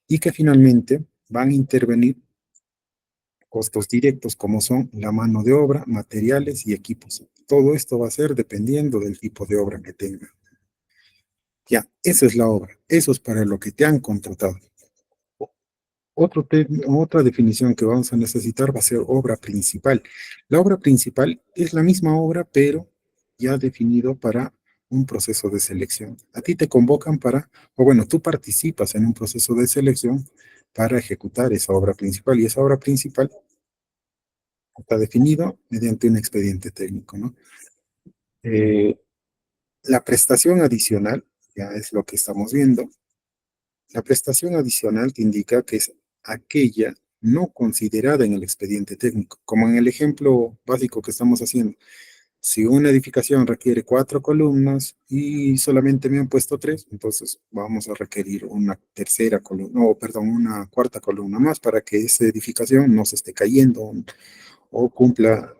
y que finalmente van a intervenir costos directos como son la mano de obra, materiales y equipos. Todo esto va a ser dependiendo del tipo de obra que tenga. Ya, esa es la obra. Eso es para lo que te han contratado. Otra definición que vamos a necesitar va a ser obra principal. La obra principal es la misma obra, pero ya definido para un proceso de selección. A ti te convocan o bueno, tú participas en un proceso de selección para ejecutar esa obra principal y esa obra principal está definido mediante un expediente técnico, ¿no? Eh, la prestación adicional, ya es lo que estamos viendo. La prestación adicional te indica que es aquella no considerada en el expediente técnico, como en el ejemplo básico que estamos haciendo. Si una edificación requiere cuatro columnas y solamente me han puesto tres, entonces vamos a requerir una tercera columna, no, perdón, una cuarta columna más para que esa edificación no se esté cayendo o cumpla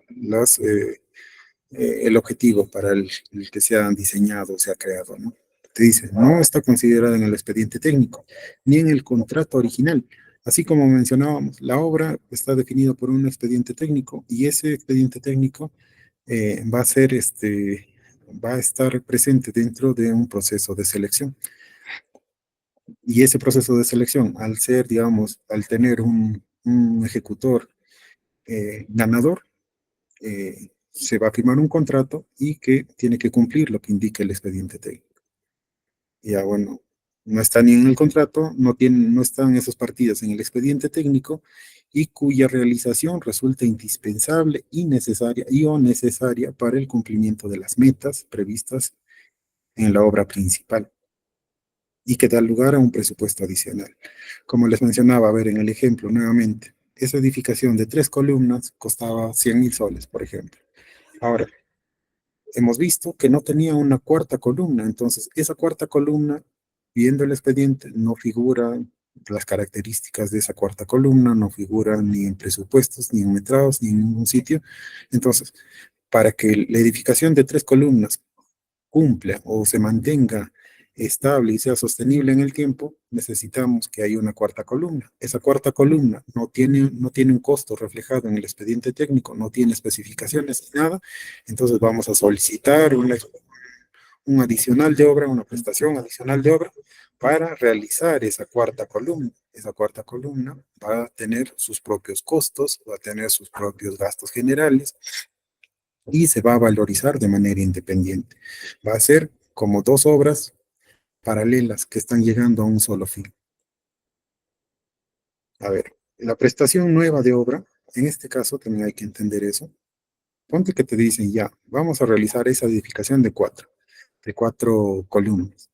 el objetivo para el que se ha diseñado, se ha creado, ¿no? Te dice, no está considerada en el expediente técnico, ni en el contrato original. Así como mencionábamos, la obra está definida por un expediente técnico y ese expediente técnico va a ser va a estar presente dentro de un proceso de selección. Y ese proceso de selección, al ser, digamos, al tener un ejecutor ganador, se va a firmar un contrato y que tiene que cumplir lo que indica el expediente técnico. Ya, bueno, no está ni en el contrato, no están esas partidas en el expediente técnico y cuya realización resulta indispensable y necesaria y o necesaria para el cumplimiento de las metas previstas en la obra principal y que da lugar a un presupuesto adicional. Como les mencionaba, a ver, en el ejemplo nuevamente, esa edificación de 3 columnas costaba 100.000 soles, por ejemplo. Ahora, hemos visto que no tenía una cuarta columna, entonces esa cuarta columna, viendo el expediente, no figura las características de esa cuarta columna, no figura ni en presupuestos, ni en metrados, ni en ningún sitio. Entonces, para que la edificación de 3 columnas cumpla o se mantenga estable y sea sostenible en el tiempo, necesitamos que haya una cuarta columna. Esa cuarta columna no tiene un costo reflejado en el expediente técnico, no tiene especificaciones ni nada, entonces vamos a solicitar un adicional de obra, una prestación adicional de obra para realizar esa cuarta columna. Esa cuarta columna va a tener sus propios costos, va a tener sus propios gastos generales y se va a valorizar de manera independiente. Va a ser como 2 obras paralelas que están llegando a un solo fin. A ver, la prestación nueva de obra, en este caso también hay que entender eso. Ponte que te dicen, ya, vamos a realizar esa edificación de cuatro columnas.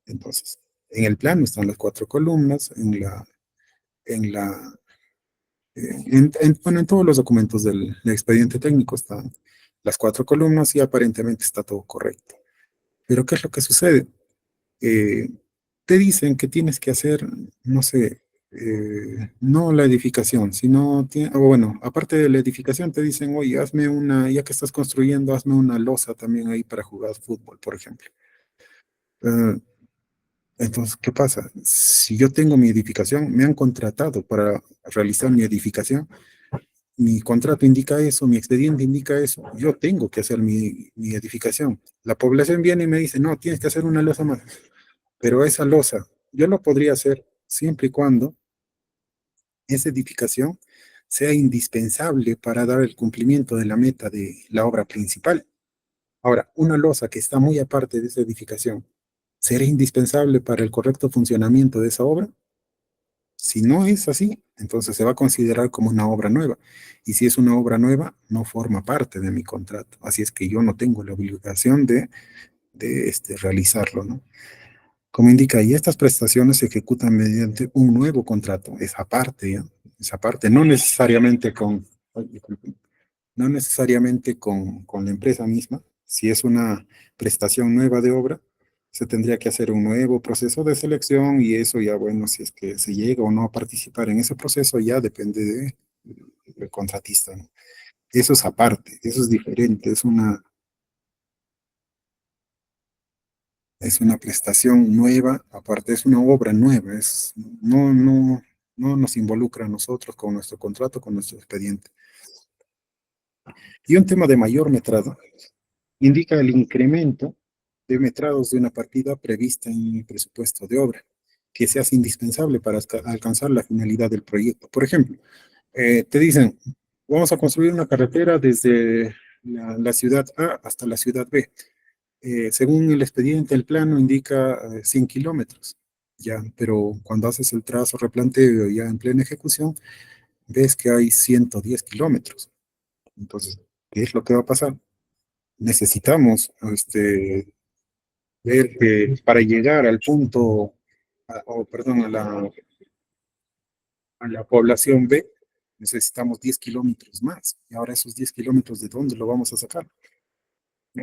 Entonces, en el plano están las 4 columnas, bueno, en todos los documentos del expediente técnico están las 4 columnas y aparentemente está todo correcto. Pero ¿qué es lo que sucede? eh, Te dicen que tienes que hacer, no sé, no la edificación, sino, o bueno, aparte de la edificación, te dicen, oye, ya que estás construyendo, hazme una losa también ahí para jugar fútbol, por ejemplo. Eh, entonces, ¿qué pasa? Si yo tengo mi edificación, me han contratado para realizar mi edificación, mi contrato indica eso, mi expediente indica eso, yo tengo que hacer mi edificación. La población viene y me dice, no, tienes que hacer una losa más. Pero esa losa, yo lo podría hacer siempre y cuando esa edificación sea indispensable para dar el cumplimiento de la meta de la obra principal. Ahora, una losa que está muy aparte de esa edificación, ¿será indispensable para el correcto funcionamiento de esa obra? Si no es así, entonces se va a considerar como una obra nueva. Y si es una obra nueva, no forma parte de mi contrato. Así es que yo no tengo la obligación de realizarlo, ¿no? Como indica, y estas prestaciones se ejecutan mediante un nuevo contrato, esa parte, ¿ya? Esa parte, no necesariamente ay, disculpen, no necesariamente con la empresa misma. Si es una prestación nueva de obra, se tendría que hacer un nuevo proceso de selección y eso ya, bueno, si es que se llega o no a participar en ese proceso, ya depende del contratista, ¿no? Eso es aparte, eso es diferente, es una prestación nueva, aparte es una obra nueva, no nos involucra a nosotros con nuestro contrato, con nuestro expediente. Y un tema de mayor metrado indica el incremento de metrados de una partida prevista en el presupuesto de obra, que se hace indispensable para alcanzar la finalidad del proyecto. Por ejemplo, te dicen, vamos a construir una carretera desde la ciudad A hasta la ciudad B. Según el expediente, el plano indica 100 kilómetros, ya, pero cuando haces el trazo replanteo ya en plena ejecución, ves que hay 110 kilómetros. Entonces, ¿qué es lo que va a pasar? Necesitamos ver que para llegar al punto, o perdón, a la población B, necesitamos 10 kilómetros más. Y ahora esos 10 kilómetros, ¿de dónde lo vamos a sacar?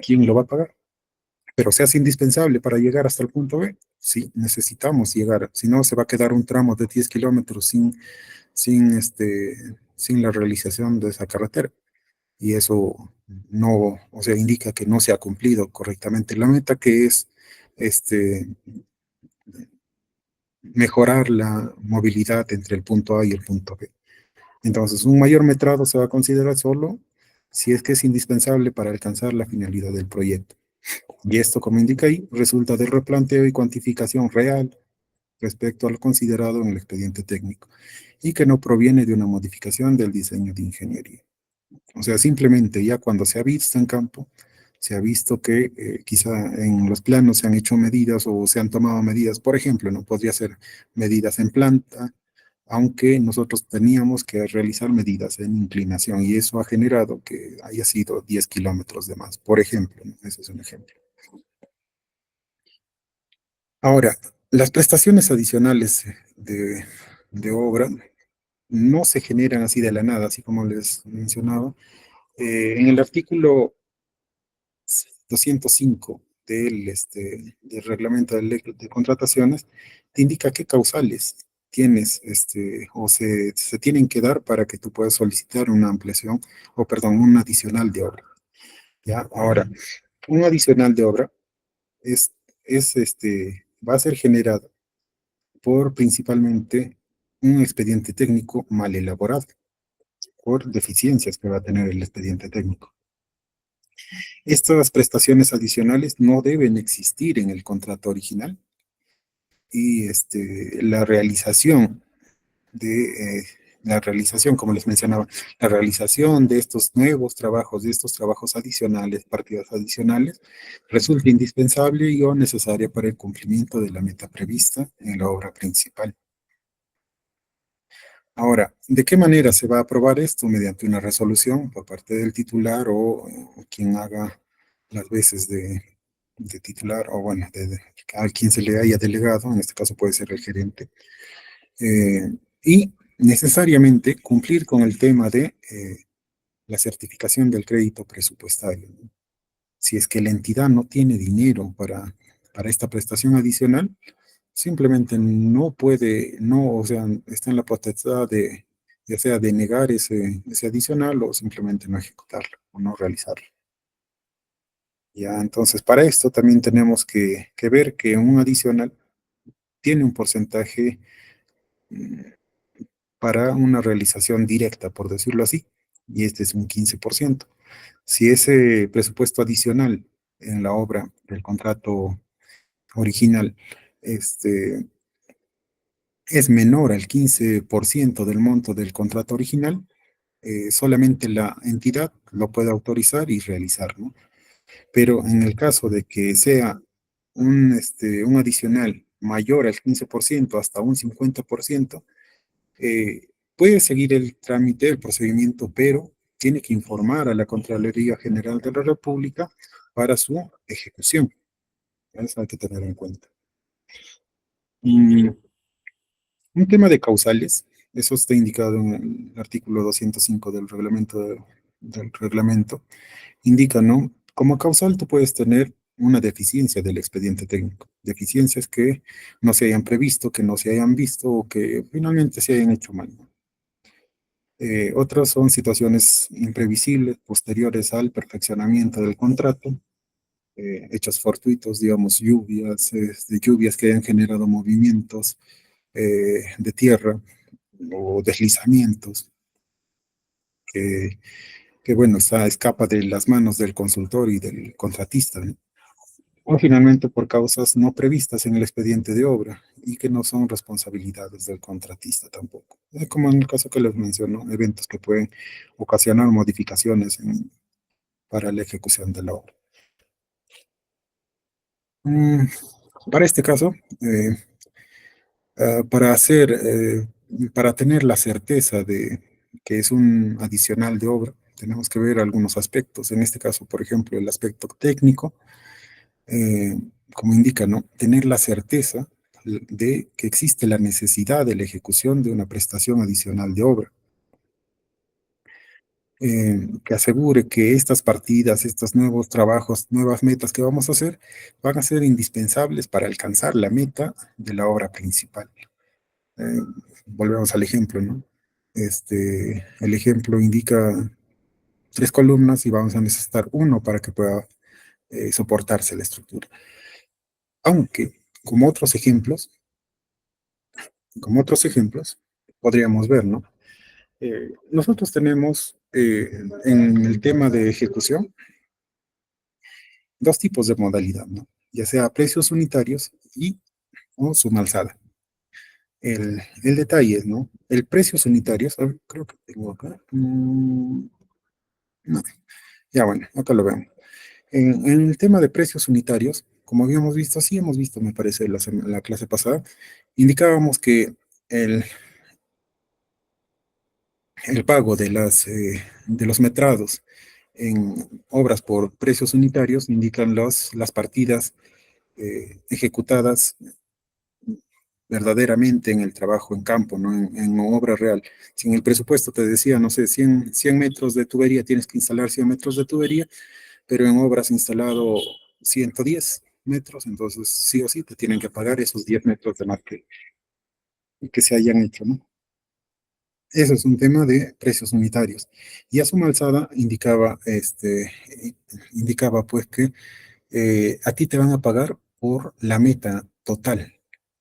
¿Quién lo va a pagar? Pero se hace indispensable para llegar hasta el punto B. Sí, necesitamos llegar, si no se va a quedar un tramo de 10 kilómetros sin la realización de esa carretera. Y eso no, o sea, indica que no se ha cumplido correctamente la meta, que es este, mejorar la movilidad entre el punto A y el punto B. Entonces, un mayor metrado se va a considerar solo si es que es indispensable para alcanzar la finalidad del proyecto. Y esto, como indica ahí, resulta del replanteo y cuantificación real respecto a lo considerado en el expediente técnico y que no proviene de una modificación del diseño de ingeniería. O sea, simplemente ya cuando se ha visto en campo, se ha visto que quizá en los planos se han hecho medidas o se han tomado medidas, por ejemplo, no podría ser medidas en planta, aunque nosotros teníamos que realizar medidas en inclinación y eso ha generado que haya sido 10 kilómetros de más, por ejemplo, ¿no? Ese es un ejemplo. Ahora, las prestaciones adicionales de obra no se generan así de la nada, así como les mencionaba. En el artículo 205 del reglamento de ley de contrataciones, te indica qué causales tienes o se tienen que dar para que tú puedas solicitar una ampliación o, perdón, un adicional de obra. ¿Ya? Ahora, un adicional de obra es, va a ser generado por principalmente un expediente técnico mal elaborado, por deficiencias que va a tener el expediente técnico. Estas prestaciones adicionales no deben existir en el contrato original y la realización de la realización, como les mencionaba, la realización de estos nuevos trabajos, de estos trabajos adicionales, partidas adicionales, resulta indispensable y o necesaria para el cumplimiento de la meta prevista en la obra principal. Ahora, ¿de qué manera se va a aprobar esto? Mediante una resolución por parte del titular o quien haga las veces de titular o bueno, a quien se le haya delegado, en este caso puede ser el gerente, y necesariamente cumplir con el tema de la certificación del crédito presupuestario, ¿no? Si es que la entidad no tiene dinero para esta prestación adicional, simplemente no puede, no, o sea, está en la potestad de, ya sea de negar ese adicional o simplemente no ejecutarlo o no realizarlo. Ya, entonces para esto también tenemos que ver que un adicional tiene un porcentaje mm, para una realización directa, por decirlo así, y este es un 15%. Si ese presupuesto adicional en la obra del contrato original es menor al 15% del monto del contrato original, solamente la entidad lo puede autorizar y realizar, ¿no? Pero en el caso de que sea un adicional mayor al 15% hasta un 50%, puede seguir el trámite, el procedimiento, pero tiene que informar a la Contraloría General de la República para su ejecución. Eso hay que tener en cuenta. Y un tema de causales, eso está indicado en el artículo 205 del reglamento, indica, ¿no? Como causal tú puedes tener una deficiencia del expediente técnico, deficiencias que no se hayan previsto, que no se hayan visto o que finalmente se hayan hecho mal, ¿no? Otras son situaciones imprevisibles posteriores al perfeccionamiento del contrato, hechos fortuitos, digamos, lluvias que hayan generado movimientos de tierra o deslizamientos que, que bueno, escapa de las manos del consultor y del contratista, ¿no? O finalmente por causas no previstas en el expediente de obra y que no son responsabilidades del contratista tampoco. Como en el caso que les menciono, eventos que pueden ocasionar modificaciones para la ejecución de la obra. Mm, para este caso, eh, para para tener la certeza de que es un adicional de obra, tenemos que ver algunos aspectos. En este caso, por ejemplo, el aspecto técnico, eh, como indica, ¿no? Tener la certeza de que existe la necesidad de la ejecución de una prestación adicional de obra, que asegure que estas partidas, estos nuevos trabajos, nuevas metas que vamos a hacer, van a ser indispensables para alcanzar la meta de la obra principal. Eh, volvemos al ejemplo, ¿no? El ejemplo indica 3 columnas y vamos a necesitar uno para que pueda soportarse la estructura. Aunque, como otros ejemplos, podríamos ver, ¿no? Nosotros tenemos en el tema de ejecución dos tipos de modalidad, ¿no? Ya sea precios unitarios y o suma alzada. el detalle, ¿no? El precio unitarios, a ver, creo que tengo acá. No, ya bueno, acá lo vemos. En el tema de precios unitarios, como habíamos visto, sí hemos visto, me parece, la clase pasada, indicábamos que el, el pago de los metrados en obras por precios unitarios indican las partidas ejecutadas verdaderamente en el trabajo en campo, ¿no? En obra real. Si en el presupuesto te decía, no sé, 100 metros de tubería, tienes que instalar 100 metros de tubería, pero en obras instalado 110 metros, entonces sí o sí te tienen que pagar esos 10 metros de más que se hayan hecho, ¿no? Eso es un tema de precios unitarios. Y a suma alzada indicaba pues que a ti te van a pagar por la meta total.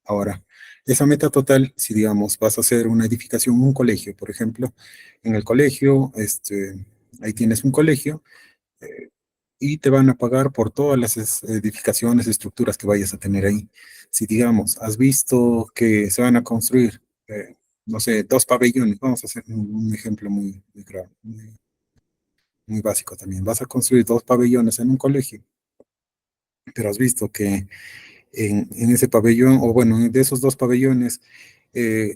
Ahora, esa meta total, si digamos vas a hacer una edificación, un colegio, por ejemplo, en el colegio, ahí tienes un colegio, eh, y te van a pagar por todas las edificaciones, estructuras que vayas a tener ahí. Si digamos, has visto que se van a construir, no sé, dos pabellones, vamos a hacer un ejemplo muy básico también. Vas a construir dos pabellones en un colegio, pero has visto que en ese pabellón, o bueno, de esos dos pabellones,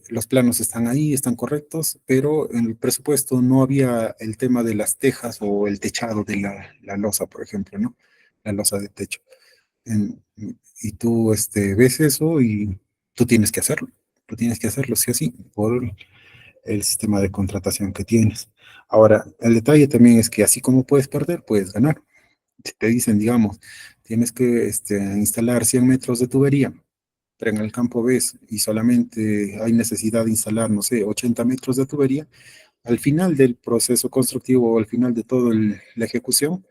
los planos están ahí, están correctos, pero en el presupuesto no había el tema de las tejas o el techado de la losa, por ejemplo, ¿no? La losa de techo. En- y tú ves eso y tú tienes que hacerlo. Tú tienes que hacerlo, sí o sí, por el sistema de contratación que tienes. Ahora, el detalle también es que así como puedes perder, puedes ganar. Si te dicen, digamos, tienes que instalar 100 metros de tubería, pero en el campo ves y solamente hay necesidad de instalar, no sé, 80 metros de tubería, al final del proceso constructivo o al final de toda la ejecución,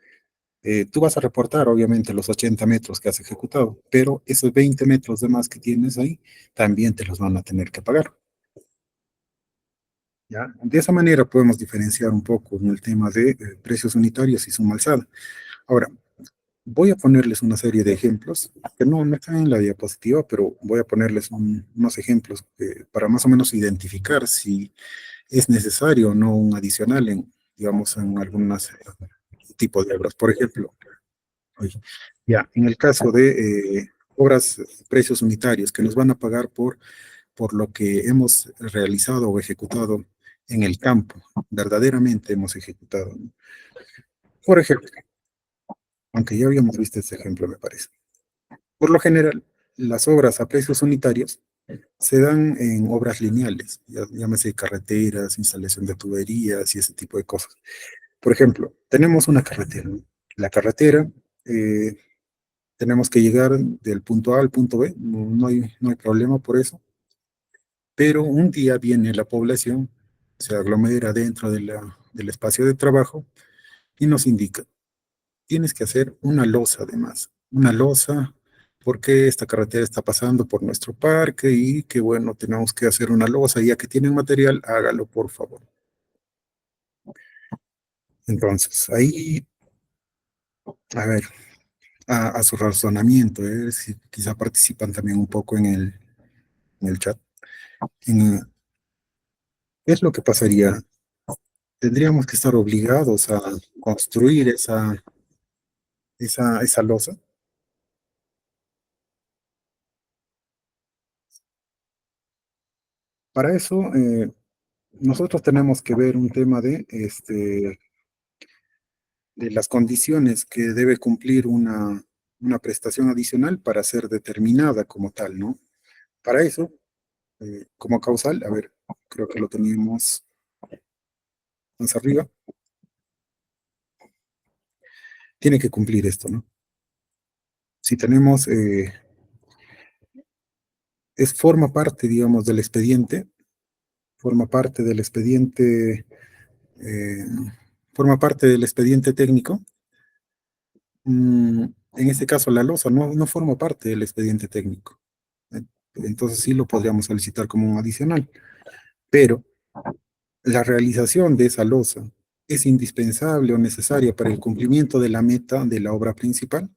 tú vas a reportar obviamente los 80 metros que has ejecutado, pero esos 20 metros de más que tienes ahí también te los van a tener que pagar. ¿Ya? De esa manera podemos diferenciar un poco en el tema de precios unitarios y suma alzada. Ahora, voy a ponerles una serie de ejemplos que no están en la diapositiva, pero voy a ponerles unos ejemplos para más o menos identificar si es necesario o no un adicional en, digamos, en algunos tipos de obras. Por ejemplo, oye, ya, en el caso de obras, precios unitarios que nos van a pagar por lo que hemos realizado o ejecutado en el campo, verdaderamente hemos ejecutado, ¿no? Por ejemplo, aunque ya habíamos visto este ejemplo, me parece. Por lo general, las obras a precios unitarios se dan en obras lineales, llámese carreteras, instalación de tuberías y ese tipo de cosas. Por ejemplo, tenemos una carretera, ¿no? La carretera, eh, tenemos que llegar del punto A al punto B, no hay problema por eso, pero un día viene la población, se aglomera dentro del espacio de trabajo y nos indica, tienes que hacer una losa además, una losa porque esta carretera está pasando por nuestro parque y que bueno, tenemos que hacer una losa, ya que tienen material, hágalo por favor. Entonces, ahí, a ver, a su razonamiento, si quizá participan también un poco en el chat. ¿Qué es lo que pasaría? Tendríamos que estar obligados a construir esa losa. Para eso, nosotros tenemos que ver un tema de las condiciones que debe cumplir una prestación adicional para ser determinada como tal, ¿no? Para eso, como causal, a ver, creo que lo teníamos más arriba, tiene que cumplir esto, ¿no? Si tenemos, forma parte, digamos, del expediente, forma parte del expediente, eh, forma parte del expediente técnico. En este caso, la losa no forma parte del expediente técnico. Eh, Entonces sí lo podríamos solicitar como un adicional, pero la realización de esa losa es indispensable o necesaria para el cumplimiento de la meta de la obra principal.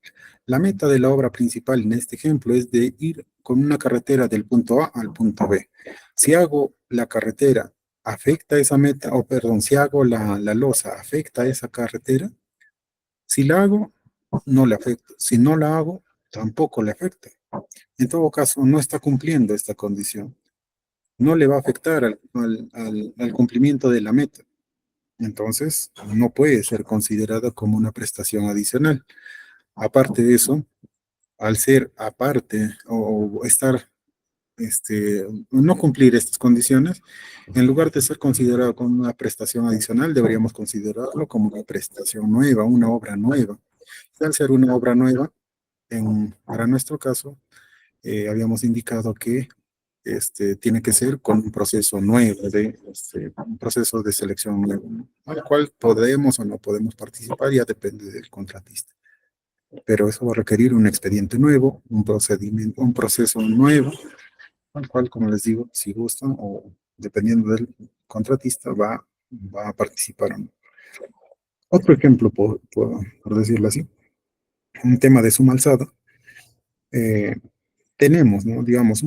La meta de la obra principal en este ejemplo es de ir con una carretera del punto A al punto B. Si hago la carretera, ¿afecta esa meta? O perdón, si hago la losa, ¿afecta esa carretera? Si la hago, no le afecta. Si no la hago, tampoco le afecta. En todo caso, no está cumpliendo esta condición. No le va a afectar al cumplimiento de la meta. Entonces, no puede ser considerada como una prestación adicional. Aparte de eso, al ser aparte o estar, no cumplir estas condiciones, en lugar de ser considerado como una prestación adicional, deberíamos considerarlo como una prestación nueva, una obra nueva. Y al ser una obra nueva, para nuestro caso, habíamos indicado que tiene que ser con un proceso nuevo, un proceso de selección nuevo, ¿no? Al cual podemos o no podemos participar, ya depende del contratista. Pero eso va a requerir un expediente nuevo, un procedimiento, un proceso nuevo, al cual, como les digo, si gustan o dependiendo del contratista, va a participar o no. Otro ejemplo, por decirlo así, un tema de suma alzada. eh, Tenemos, ¿no? Digamos,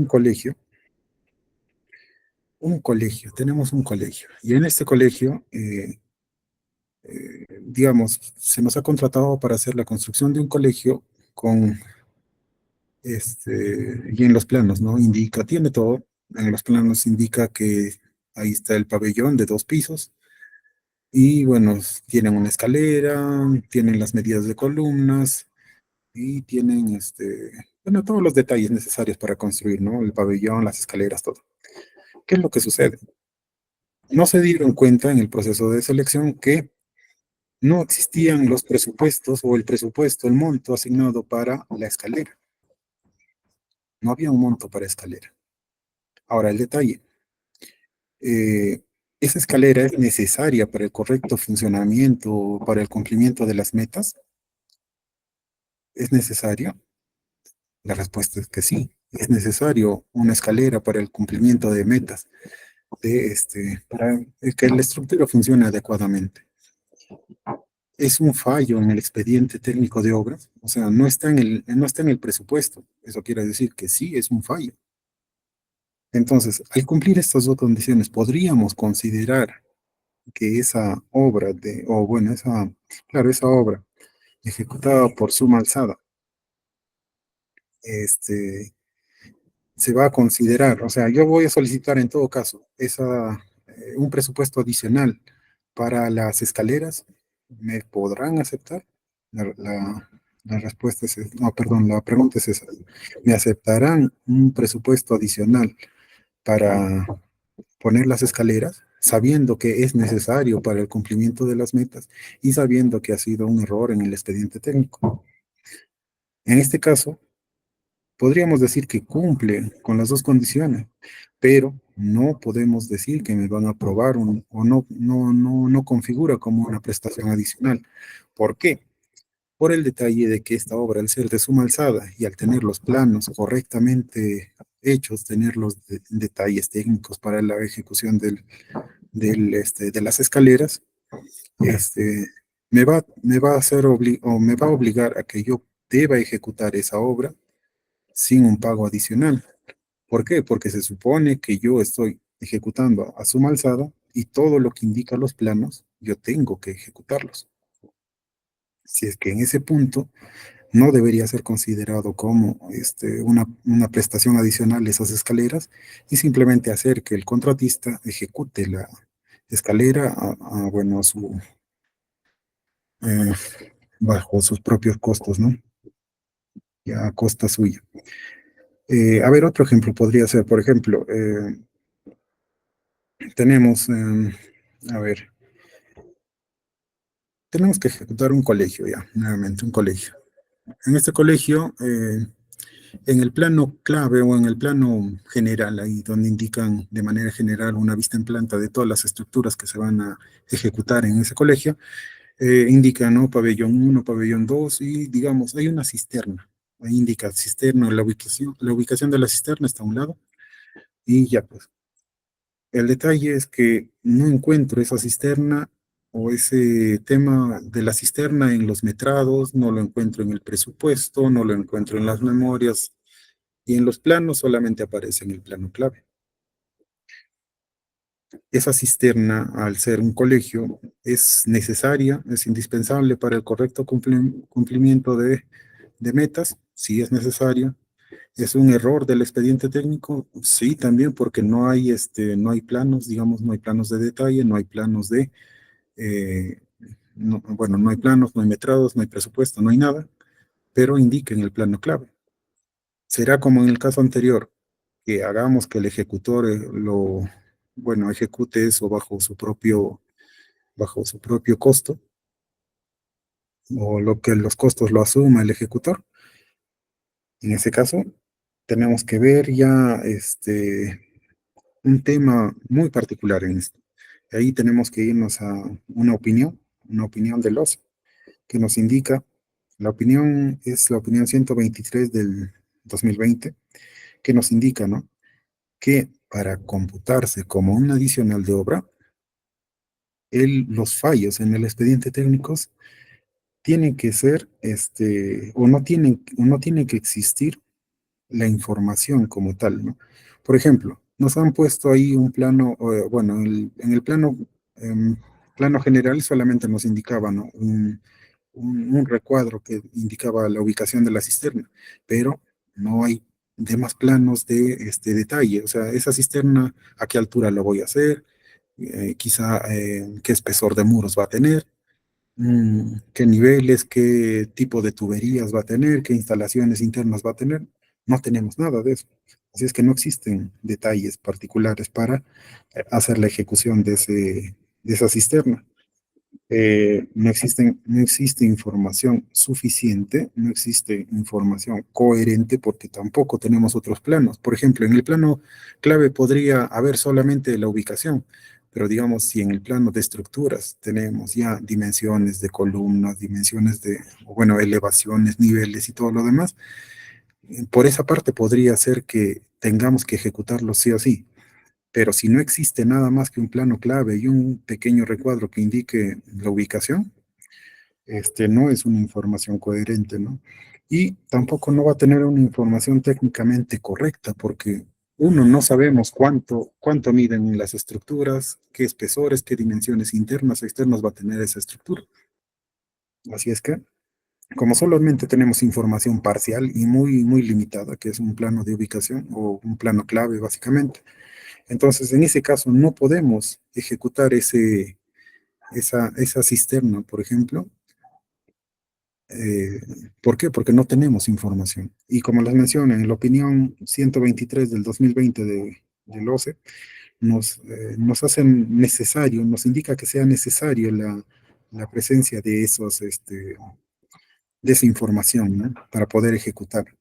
tenemos un colegio, y en este colegio, digamos, se nos ha contratado para hacer la construcción de un colegio con, y en los planos, ¿no? Indica, tiene todo, en los planos indica que ahí está el pabellón de 2 pisos, y bueno, tienen una escalera, tienen las medidas de columnas, y tienen, bueno, todos los detalles necesarios para construir, ¿no? El pabellón, las escaleras, todo. ¿Qué es lo que sucede? No se dieron cuenta en el proceso de selección que no existían los presupuestos o el presupuesto, el monto asignado para la escalera. No había un monto para escalera. Ahora el detalle. eh, ¿Esa escalera es necesaria para el correcto funcionamiento, para el cumplimiento de las metas? ¿Es necesaria? La respuesta es que sí. Es necesario una escalera para el cumplimiento de metas, para que la estructura funcione adecuadamente. Es un fallo en el expediente técnico de obras, o sea, no está en el presupuesto. Eso quiere decir que sí es un fallo. Entonces, al cumplir estas dos condiciones, podríamos considerar que esa obra o bueno, claro, esa obra ejecutada por suma alzada, este, se va a considerar, o sea, yo voy a solicitar en todo caso un presupuesto adicional para las escaleras. ¿Me podrán aceptar? La respuesta es, no, perdón, la pregunta es esa. ¿Me aceptarán un presupuesto adicional para poner las escaleras, sabiendo que es necesario para el cumplimiento de las metas y sabiendo que ha sido un error en el expediente técnico? En este caso, podríamos decir que cumple con las dos condiciones, pero no podemos decir que me van a aprobar o no configura como una prestación adicional. ¿Por qué? Por el detalle de que esta obra, al ser de suma alzada y al tener los planos correctamente hechos, tener los detalles técnicos para la ejecución de las escaleras, este, me va a hacer o me va a obligar a que yo deba ejecutar esa obra sin un pago adicional. ¿Por qué? Porque se supone que yo estoy ejecutando a suma alzada y todo lo que indica los planos, yo tengo que ejecutarlos. Si es que en ese punto no debería ser considerado como una prestación adicional esas escaleras y simplemente hacer que el contratista ejecute la escalera bueno, eh, bajo sus propios costos, ¿no? Ya a costa suya. A ver, otro ejemplo podría ser, por ejemplo, tenemos, a ver, tenemos que ejecutar un colegio ya, nuevamente un colegio. En este colegio, en el plano clave o en el plano general, ahí donde indican de manera general una vista en planta de todas las estructuras que se van a ejecutar en ese colegio, indica, ¿no? Pabellón 1, pabellón 2 y digamos, hay una cisterna. Ahí indica cisterna, la ubicación de la cisterna está a un lado y ya pues. El detalle es que no encuentro esa cisterna o ese tema de la cisterna en los metrados, no lo encuentro en el presupuesto, no lo encuentro en las memorias, y en los planos solamente aparece en el plano clave. Esa cisterna, al ser un colegio, es necesaria, es indispensable para el correcto cumplimiento de metas, sí es necesaria. ¿Es un error del expediente técnico? Sí, también, porque no hay planos, digamos, no hay planos de detalle, no hay planos eh, bueno, no hay planos, no hay metrados, no hay presupuesto, no hay nada, pero indica en el plano clave. Será como en el caso anterior, que hagamos que el ejecutor bueno, ejecute eso bajo su propio costo, o lo que los costos lo asuma el ejecutor. En ese caso, tenemos que ver ya un tema muy particular en esto. Ahí tenemos que irnos a una opinión del OSE, que nos indica, la opinión es la opinión 123 del 2020, que nos indica, ¿no?, que para computarse como un adicional de obra, los fallos en el expediente técnicos tienen que ser, o no tiene que existir la información como tal, ¿no? Por ejemplo, nos han puesto ahí un plano, bueno, en el plano general solamente nos indicaba, ¿no?, un recuadro que indicaba la ubicación de la cisterna, pero no hay demás planos de este detalle, o sea, esa cisterna, a qué altura la voy a hacer, quizá qué espesor de muros va a tener, qué niveles, qué tipo de tuberías va a tener, qué instalaciones internas va a tener. No tenemos nada de eso. Así es que no existen detalles particulares para hacer la ejecución de esa cisterna. No existe información suficiente, no existe información coherente porque tampoco tenemos otros planos. Por ejemplo, en el plano clave podría haber solamente la ubicación, pero digamos, si en el plano de estructuras tenemos ya dimensiones de columnas, bueno, elevaciones, niveles y todo lo demás, por esa parte podría ser que tengamos que ejecutarlo sí o sí. Pero si no existe nada más que un plano clave y un pequeño recuadro que indique la ubicación, no es una información coherente, ¿no? Y tampoco no va a tener una información técnicamente correcta, porque uno, no sabemos cuánto miden las estructuras, qué espesores, qué dimensiones internas o externas va a tener esa estructura. Así es que, como solamente tenemos información parcial y muy limitada, que es un plano de ubicación o un plano clave, básicamente, entonces en ese caso no podemos ejecutar esa cisterna, por ejemplo. Eh, ¿Por qué? Porque no tenemos información. Y como les mencioné, en la opinión 123 del 2020 del OCE, nos hacen necesario, nos indica que sea necesario la presencia de esa información, ¿no?, para poder ejecutar.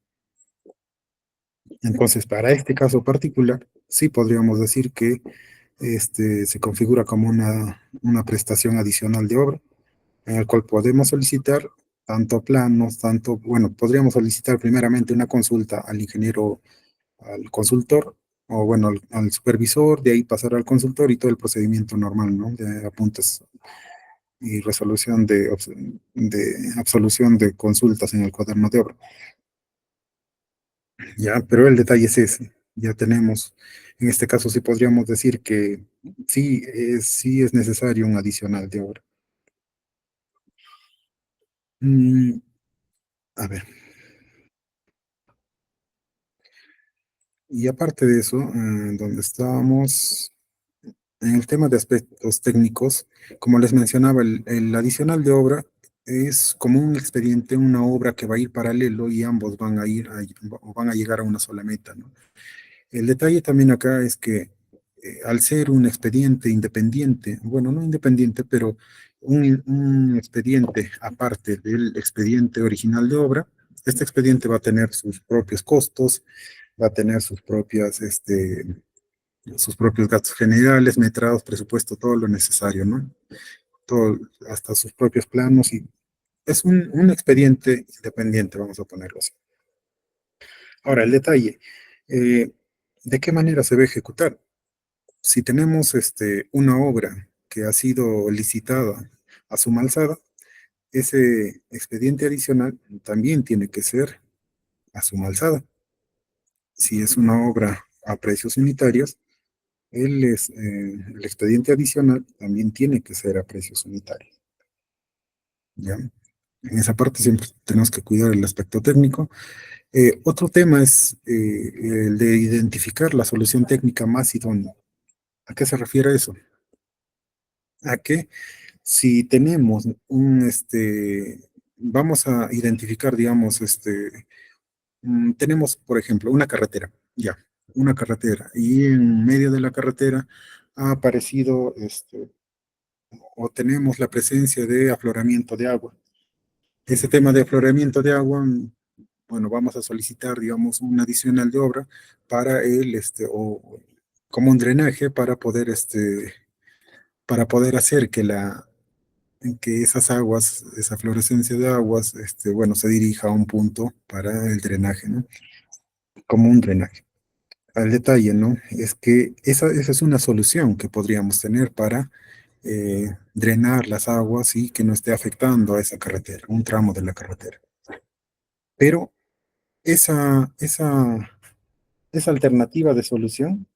Entonces, para este caso particular, sí podríamos decir que se configura como una prestación adicional de obra, en el cual podemos solicitar tanto planos, bueno, podríamos solicitar primeramente una consulta al ingeniero, al consultor, o bueno, al supervisor, de ahí pasar al consultor y todo el procedimiento normal, ¿no?, de apuntes y resolución de absolución de consultas en el cuaderno de obra. Ya, pero el detalle es ese. Ya tenemos, en este caso sí podríamos decir que sí es necesario un adicional de obra. Mm, a ver, y aparte de eso, donde estábamos, en el tema de aspectos técnicos, como les mencionaba, el adicional de obra es como un expediente, una obra que va a ir paralelo y ambos o van a llegar a una sola meta, ¿no? El detalle también acá es que al ser un expediente independiente, bueno, no independiente, pero un expediente aparte del expediente original de obra, este expediente va a tener sus propios costos, va a tener sus propios gastos generales, metrados, presupuesto, todo lo necesario, ¿no? Todo, hasta sus propios planos, y es un expediente independiente, vamos a ponerlo así. Ahora, el detalle, ¿de qué manera se va a ejecutar? Si tenemos una obra que ha sido licitada a suma alzada, ese expediente adicional también tiene que ser a suma alzada. Si es una obra a precios unitarios, el expediente adicional también tiene que ser a precios unitarios. ¿Ya? En esa parte siempre tenemos que cuidar el aspecto técnico. Otro tema es el de identificar la solución técnica más idónea. ¿A qué se refiere eso? A que si tenemos vamos a identificar, digamos, tenemos, por ejemplo, una carretera, ya, una carretera, y en medio de la carretera ha aparecido, o tenemos la presencia de afloramiento de agua. Ese tema de afloramiento de agua, bueno, vamos a solicitar, digamos, un adicional de obra para o como un drenaje para poder hacer que esas aguas, esa fluorescencia de aguas, bueno, se dirija a un punto para el drenaje, ¿no? Como un drenaje. Al detalle, ¿no? Es que esa es una solución que podríamos tener para drenar las aguas y que no esté afectando a esa carretera, un tramo de la carretera. Pero esa alternativa de solución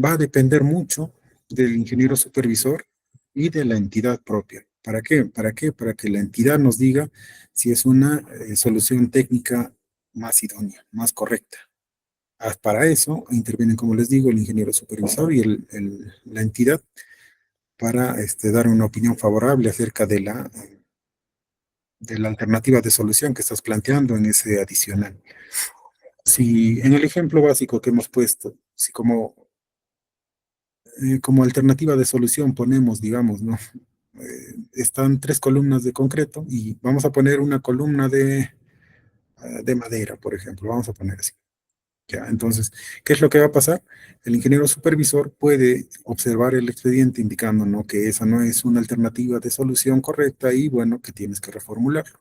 va a depender mucho del ingeniero supervisor y de la entidad propia. ¿Para qué? ¿Para qué? Para que la entidad nos diga si es una solución técnica más idónea, más correcta. Para eso intervienen, como les digo, el ingeniero supervisor y la entidad para dar una opinión favorable acerca de la alternativa de solución que estás planteando en ese adicional. Si en el ejemplo básico que hemos puesto, si como alternativa de solución ponemos, digamos, ¿no? Están 3 columnas de concreto y vamos a poner una columna de madera, por ejemplo, vamos a poner así. Ya, entonces, ¿qué es lo que va a pasar? El ingeniero supervisor puede observar el expediente indicando, ¿no?, que esa no es una alternativa de solución correcta y, bueno, que tienes que reformularlo.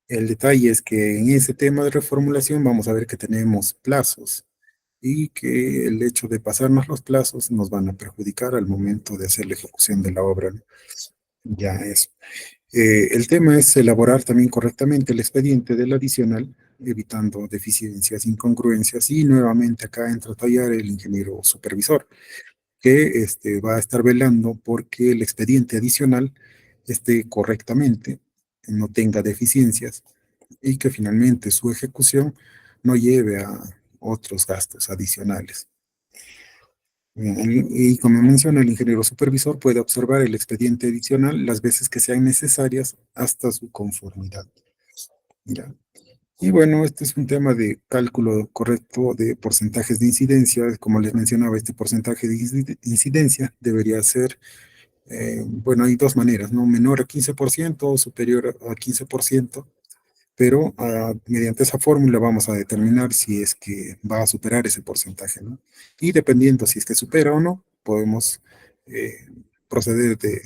El detalle es que en ese tema de reformulación vamos a ver que tenemos plazos y que el hecho de pasarnos los plazos nos van a perjudicar al momento de hacer la ejecución de la obra, ¿no? Ya eso. El tema es elaborar también correctamente el expediente del adicional, evitando deficiencias, incongruencias, y nuevamente acá entra a tallar el ingeniero supervisor, que va a estar velando porque el expediente adicional esté correctamente, no tenga deficiencias y que finalmente su ejecución no lleve a otros gastos adicionales. Y como menciona, el ingeniero supervisor puede observar el expediente adicional las veces que sean necesarias hasta su conformidad. ¿Ya? Y bueno, este es un tema de cálculo correcto de porcentajes de incidencia. Como les mencionaba, este porcentaje de incidencia debería ser, bueno, hay dos maneras, ¿no? Menor a 15% o superior a 15%, pero mediante esa fórmula vamos a determinar si es que va a superar ese porcentaje, ¿no? Y dependiendo si es que supera o no, podemos eh, proceder de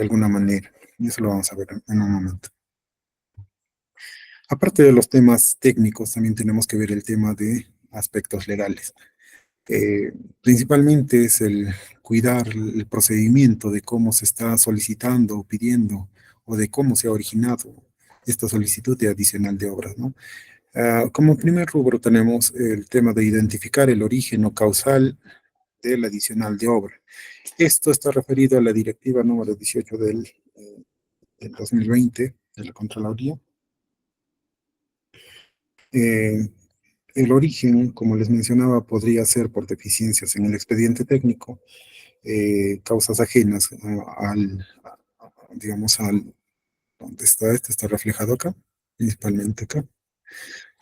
alguna manera. Y eso lo vamos a ver en un momento. Aparte de los temas técnicos, también tenemos que ver el tema de aspectos legales. Eh, Principalmente es el cuidar el procedimiento de cómo se está solicitando o pidiendo o de cómo se ha originado esta solicitud de adicional de obras, ¿no? Como primer rubro tenemos el tema de identificar el origen o causal del adicional de obra. Esto está referido a la directiva número 18 del 2020 de la Contraloría. Eh, el origen, como les mencionaba, podría ser por deficiencias en el expediente técnico, causas ajenas digamos, ¿dónde está? Este está reflejado acá, principalmente acá.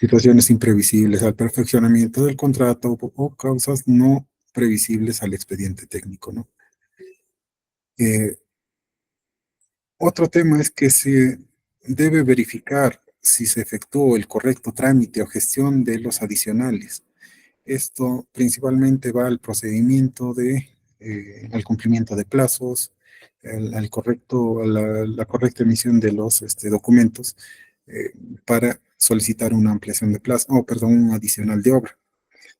Situaciones imprevisibles al perfeccionamiento del contrato o causas no previsibles al expediente técnico, ¿no? Eh, Otro tema es que se debe verificar si se efectuó el correcto trámite o gestión de los adicionales. Esto principalmente va al procedimiento al cumplimiento de plazos, la correcta emisión de los documentos eh, para solicitar una ampliación de plazo, o perdón, un adicional de obra.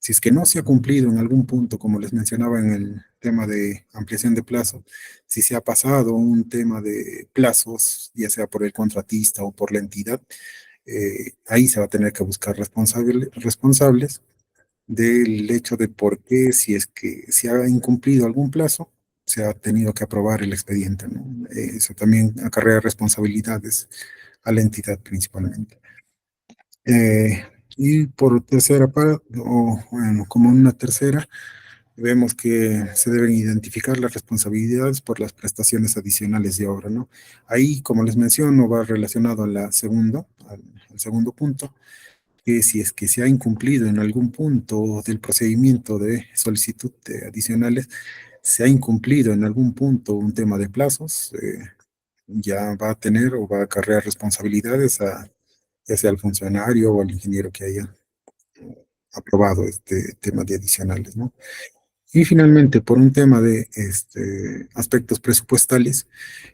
Si es que no se ha cumplido en algún punto, como les mencionaba en el tema de ampliación de plazo, si se ha pasado un tema de plazos, ya sea por el contratista o por la entidad, ahí se va a tener que buscar responsables del hecho de por qué, si es que se ha incumplido algún plazo, se ha tenido que aprobar el expediente, ¿no? Eso también acarrea responsabilidades a la entidad principalmente. Eh, y por tercera parte, o bueno, como una tercera, vemos que se deben identificar las responsabilidades por las prestaciones adicionales de obra, ¿no? Ahí, como les menciono, va relacionado a al segundo punto, que si es que se ha incumplido en algún punto del procedimiento de solicitud de adicionales, se ha incumplido en algún punto un tema de plazos, ya va a tener o va a acarrear responsabilidades a ya sea al funcionario o al ingeniero que haya aprobado este tema de adicionales, ¿no? Y finalmente, por un tema de aspectos presupuestales,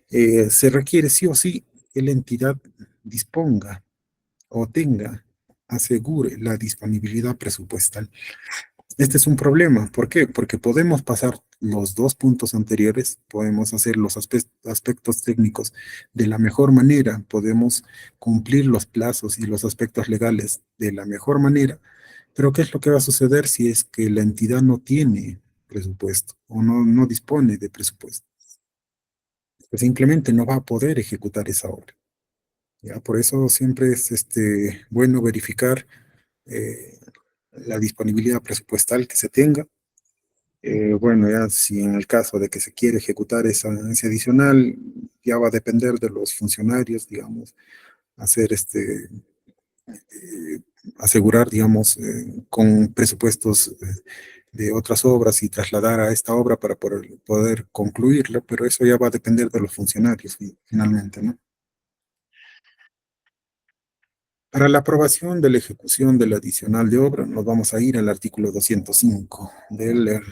se requiere sí o sí que la entidad disponga o tenga, asegure la disponibilidad presupuestal. Este es un problema. ¿Por qué? Porque podemos pasar los dos puntos anteriores, podemos hacer los aspectos técnicos de la mejor manera, podemos cumplir los plazos y los aspectos legales de la mejor manera, pero ¿qué es lo que va a suceder si es que la entidad no tiene presupuesto o no dispone de presupuesto? Pues simplemente no va a poder ejecutar esa obra. ¿Ya? Por eso siempre es bueno verificar eh, la disponibilidad presupuestal que se tenga. Bueno, ya si en el caso de que se quiere ejecutar ese adicional, ya va a depender de los funcionarios, digamos, hacer eh, asegurar, digamos, con presupuestos de otras obras y trasladar a esta obra para poder concluirla, pero eso ya va a depender de los funcionarios finalmente, ¿no? Para la aprobación de la ejecución del adicional de obra, nos vamos a ir al artículo 205 del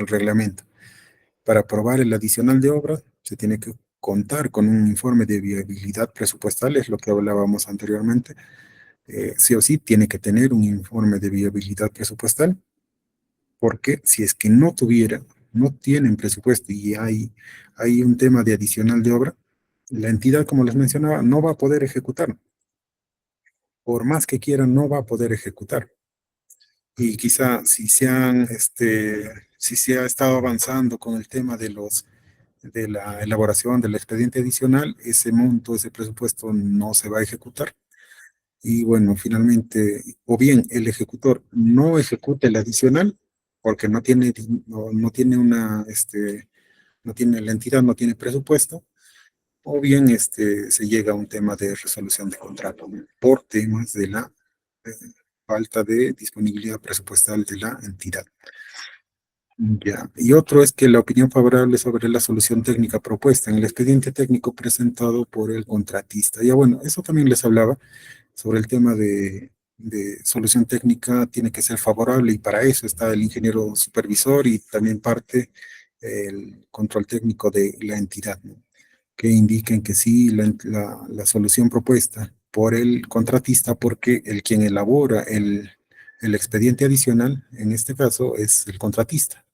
reglamento. Para aprobar el adicional de obra, se tiene que contar con un informe de viabilidad presupuestal, es lo que hablábamos anteriormente. Sí o sí tiene que tener un informe de viabilidad presupuestal, porque si es que no tuviera, no tienen presupuesto y hay un tema de adicional de obra, la entidad, como les mencionaba, no va a poder ejecutar. Por más que quiera, no va a poder ejecutar. Y quizá si se ha estado avanzando con el tema de la elaboración del expediente adicional, ese monto, ese presupuesto no se va a ejecutar. Y bueno, finalmente, o bien el ejecutor no ejecuta el adicional, porque no tiene no tiene, la entidad no tiene presupuesto, o bien se llega a un tema de resolución de contrato, ¿no? Por temas de la eh, falta de disponibilidad presupuestal de la entidad. Ya. Y otro es que la opinión favorable sobre la solución técnica propuesta en el expediente técnico presentado por el contratista. Ya bueno, eso también les hablaba sobre el tema de solución técnica, tiene que ser favorable y para eso está el ingeniero supervisor y también parte el control técnico de la entidad, ¿no? Que indiquen que sí, la solución propuesta por el contratista, porque el quien elabora el expediente adicional, en este caso, es el contratista.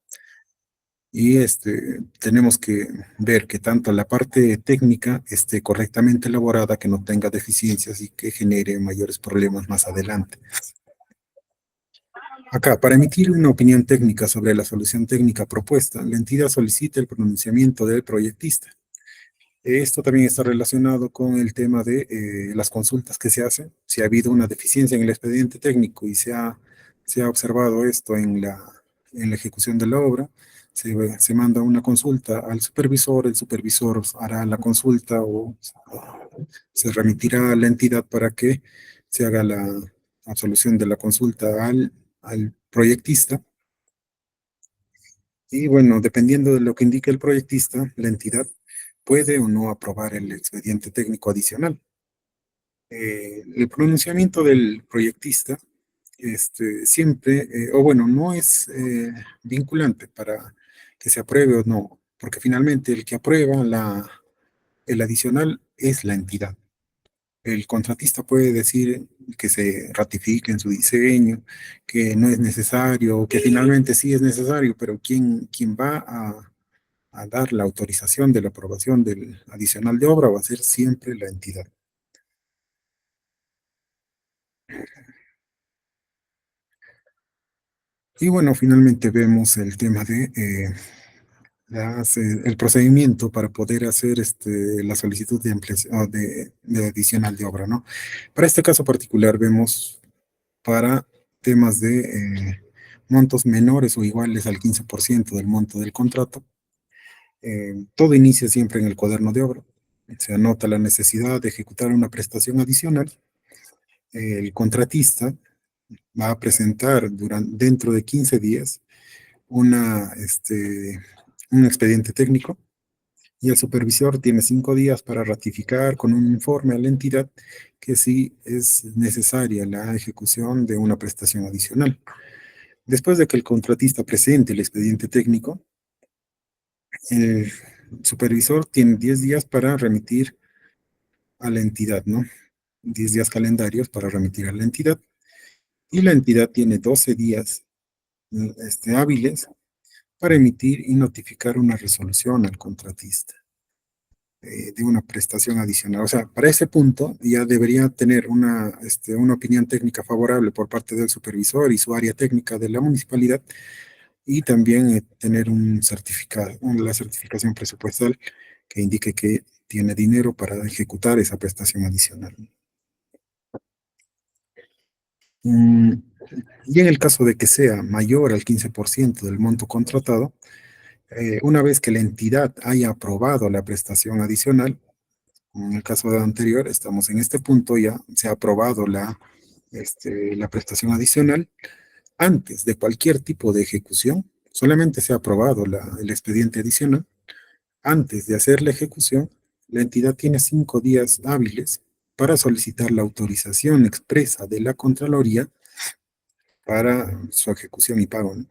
Y tenemos que ver que tanto la parte técnica esté correctamente elaborada, que no tenga deficiencias y que genere mayores problemas más adelante. Acá, para emitir una opinión técnica sobre la solución técnica propuesta, la entidad solicita el pronunciamiento del proyectista. Esto también está relacionado con el tema de las consultas que se hacen. Si ha habido una deficiencia en el expediente técnico y se ha observado esto en la ejecución de la obra, se manda una consulta al supervisor, el supervisor hará la consulta o se remitirá a la entidad para que se haga la absolución de la consulta al proyectista. Y bueno, dependiendo de lo que indique el proyectista, la entidad puede o no aprobar el expediente técnico adicional. El pronunciamiento del proyectista siempre, o bueno, no es vinculante para que se apruebe o no, porque finalmente el que aprueba el adicional es la entidad. El contratista puede decir que se ratifique en su diseño, que no es necesario, o que finalmente sí es necesario, pero quien va a dar la autorización de la aprobación del adicional de obra va a ser siempre la entidad. Y bueno, finalmente vemos el tema de el procedimiento para poder hacer la solicitud de ampliación, de adicional de obra, ¿no? Para este caso particular vemos para temas de montos menores o iguales al 15% del monto del contrato. Todo inicia siempre en el cuaderno de obra. Se anota la necesidad de ejecutar una prestación adicional. El contratista va a presentar dentro de 15 días un expediente técnico y el supervisor tiene 5 días para ratificar con un informe a la entidad que sí es necesaria la ejecución de una prestación adicional. Después de que el contratista presente el expediente técnico, el supervisor tiene 10 días para remitir a la entidad, ¿no? 10 días calendarios para remitir a la entidad y la entidad tiene 12 días hábiles para emitir y notificar una resolución al contratista de una prestación adicional. O sea, para ese punto ya debería tener una opinión técnica favorable por parte del supervisor y su área técnica de la municipalidad y también tener un certificado, la certificación presupuestal que indique que tiene dinero para ejecutar esa prestación adicional. Mm, y en el caso de que sea mayor al 15% del monto contratado, una vez que la entidad haya aprobado la prestación adicional, como en el caso anterior, estamos en este punto, ya se ha aprobado la prestación adicional, antes de cualquier tipo de ejecución, solamente se ha aprobado el expediente adicional, antes de hacer la ejecución, la entidad tiene 5 días hábiles para solicitar la autorización expresa de la Contraloría para su ejecución y pago, ¿no?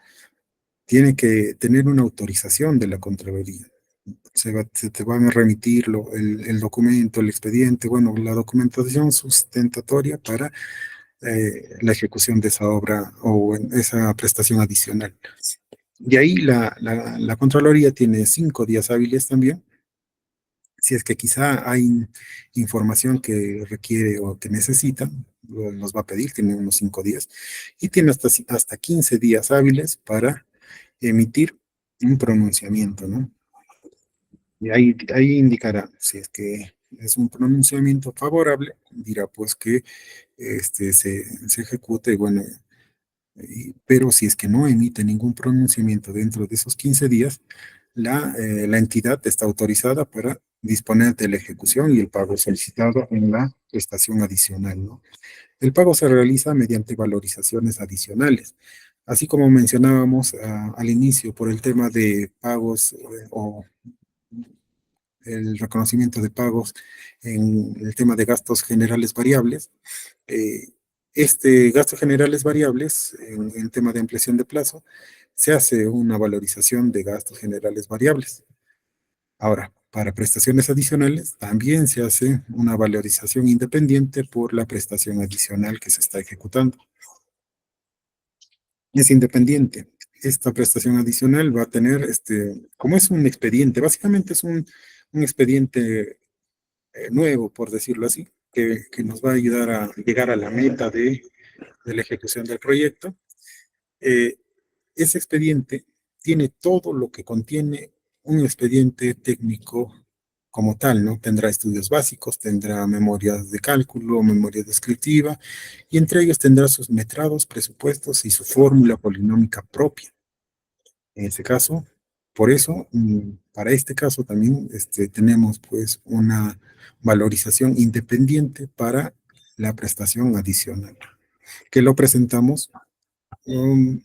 Tiene que tener una autorización de la Contraloría. Se te van a remitir el documento, el expediente, bueno, la documentación sustentatoria para la ejecución de esa obra o esa prestación adicional. Y ahí la Contraloría tiene 5 días hábiles también. Si es que quizá hay información que requiere o que necesita, los va a pedir, tiene unos 5 días, y tiene hasta 15 días hábiles para emitir un pronunciamiento, ¿no? Y ahí indicará, si es que es un pronunciamiento favorable, dirá pues que se ejecute, bueno, pero si es que no emite ningún pronunciamiento dentro de esos 15 días, la entidad está autorizada para disponer de la ejecución y el pago solicitado en la prestación adicional, ¿no? El pago se realiza mediante valorizaciones adicionales. Así como mencionábamos al inicio por el tema de pagos o el reconocimiento de pagos en el tema de gastos generales variables, eh, gastos generales variables en el tema de ampliación de plazo, se hace una valorización de gastos generales variables. Ahora, para prestaciones adicionales, también se hace una valorización independiente por la prestación adicional que se está ejecutando. Es independiente. Esta prestación adicional va a tener, como es un expediente, básicamente es un expediente nuevo, por decirlo así, que nos va a ayudar a llegar a la meta de la ejecución del proyecto. Eh, Ese expediente tiene todo lo que contiene un expediente técnico como tal, ¿no? Tendrá estudios básicos, tendrá memorias de cálculo, memoria descriptiva, y entre ellos tendrá sus metrados, presupuestos y su fórmula polinómica propia. En este caso, por eso, para este caso también tenemos pues una valorización independiente para la prestación adicional, que lo presentamos um,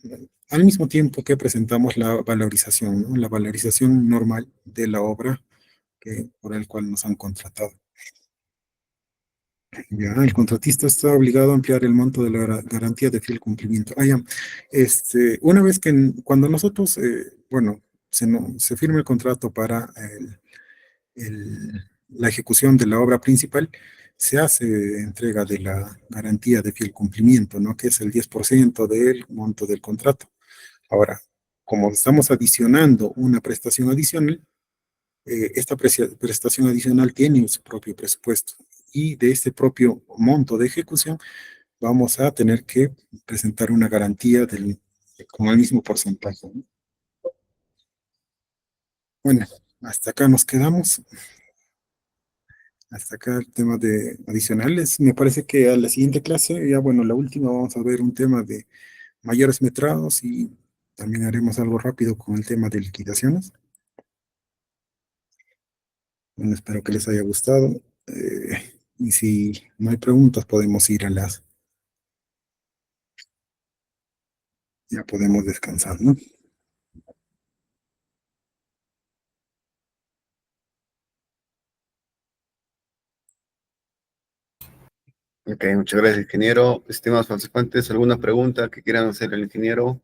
al mismo tiempo que presentamos la valorización, ¿no? La valorización normal de la obra por el cual nos han contratado. Ya, el contratista está obligado a ampliar el monto de la garantía de fiel cumplimiento. Ah, ya. Una vez cuando nosotros, bueno, se firma el contrato para la ejecución de la obra principal, se hace entrega de la garantía de fiel cumplimiento, ¿no? Que es el 10% del monto del contrato. Ahora, como estamos adicionando una prestación adicional, esta prestación adicional tiene su propio presupuesto y de este propio monto de ejecución vamos a tener que presentar una garantía con el mismo porcentaje, ¿no? Bueno, hasta acá nos quedamos. Hasta acá el tema de adicionales. Me parece que a la siguiente clase, ya bueno, la última, vamos a ver un tema de mayores metrados y también haremos algo rápido con el tema de liquidaciones. Bueno, espero que les haya gustado. Y si no hay preguntas, podemos ir a ya podemos descansar, ¿no? Ok, muchas gracias, ingeniero. Estimados participantes, ¿alguna pregunta que quieran hacer al ingeniero?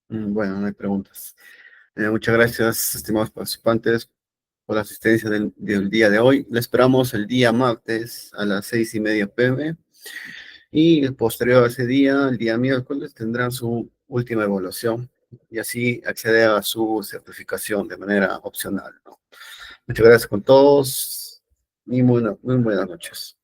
Bueno, no hay preguntas. Muchas gracias, estimados participantes, por la asistencia del día de hoy. Le esperamos el día martes a las 6:30 p.m. Y posterior a ese día, el día miércoles, tendrán su última evaluación y así acceder a su certificación de manera opcional, ¿no? Muchas gracias con todos y muy buenas noches.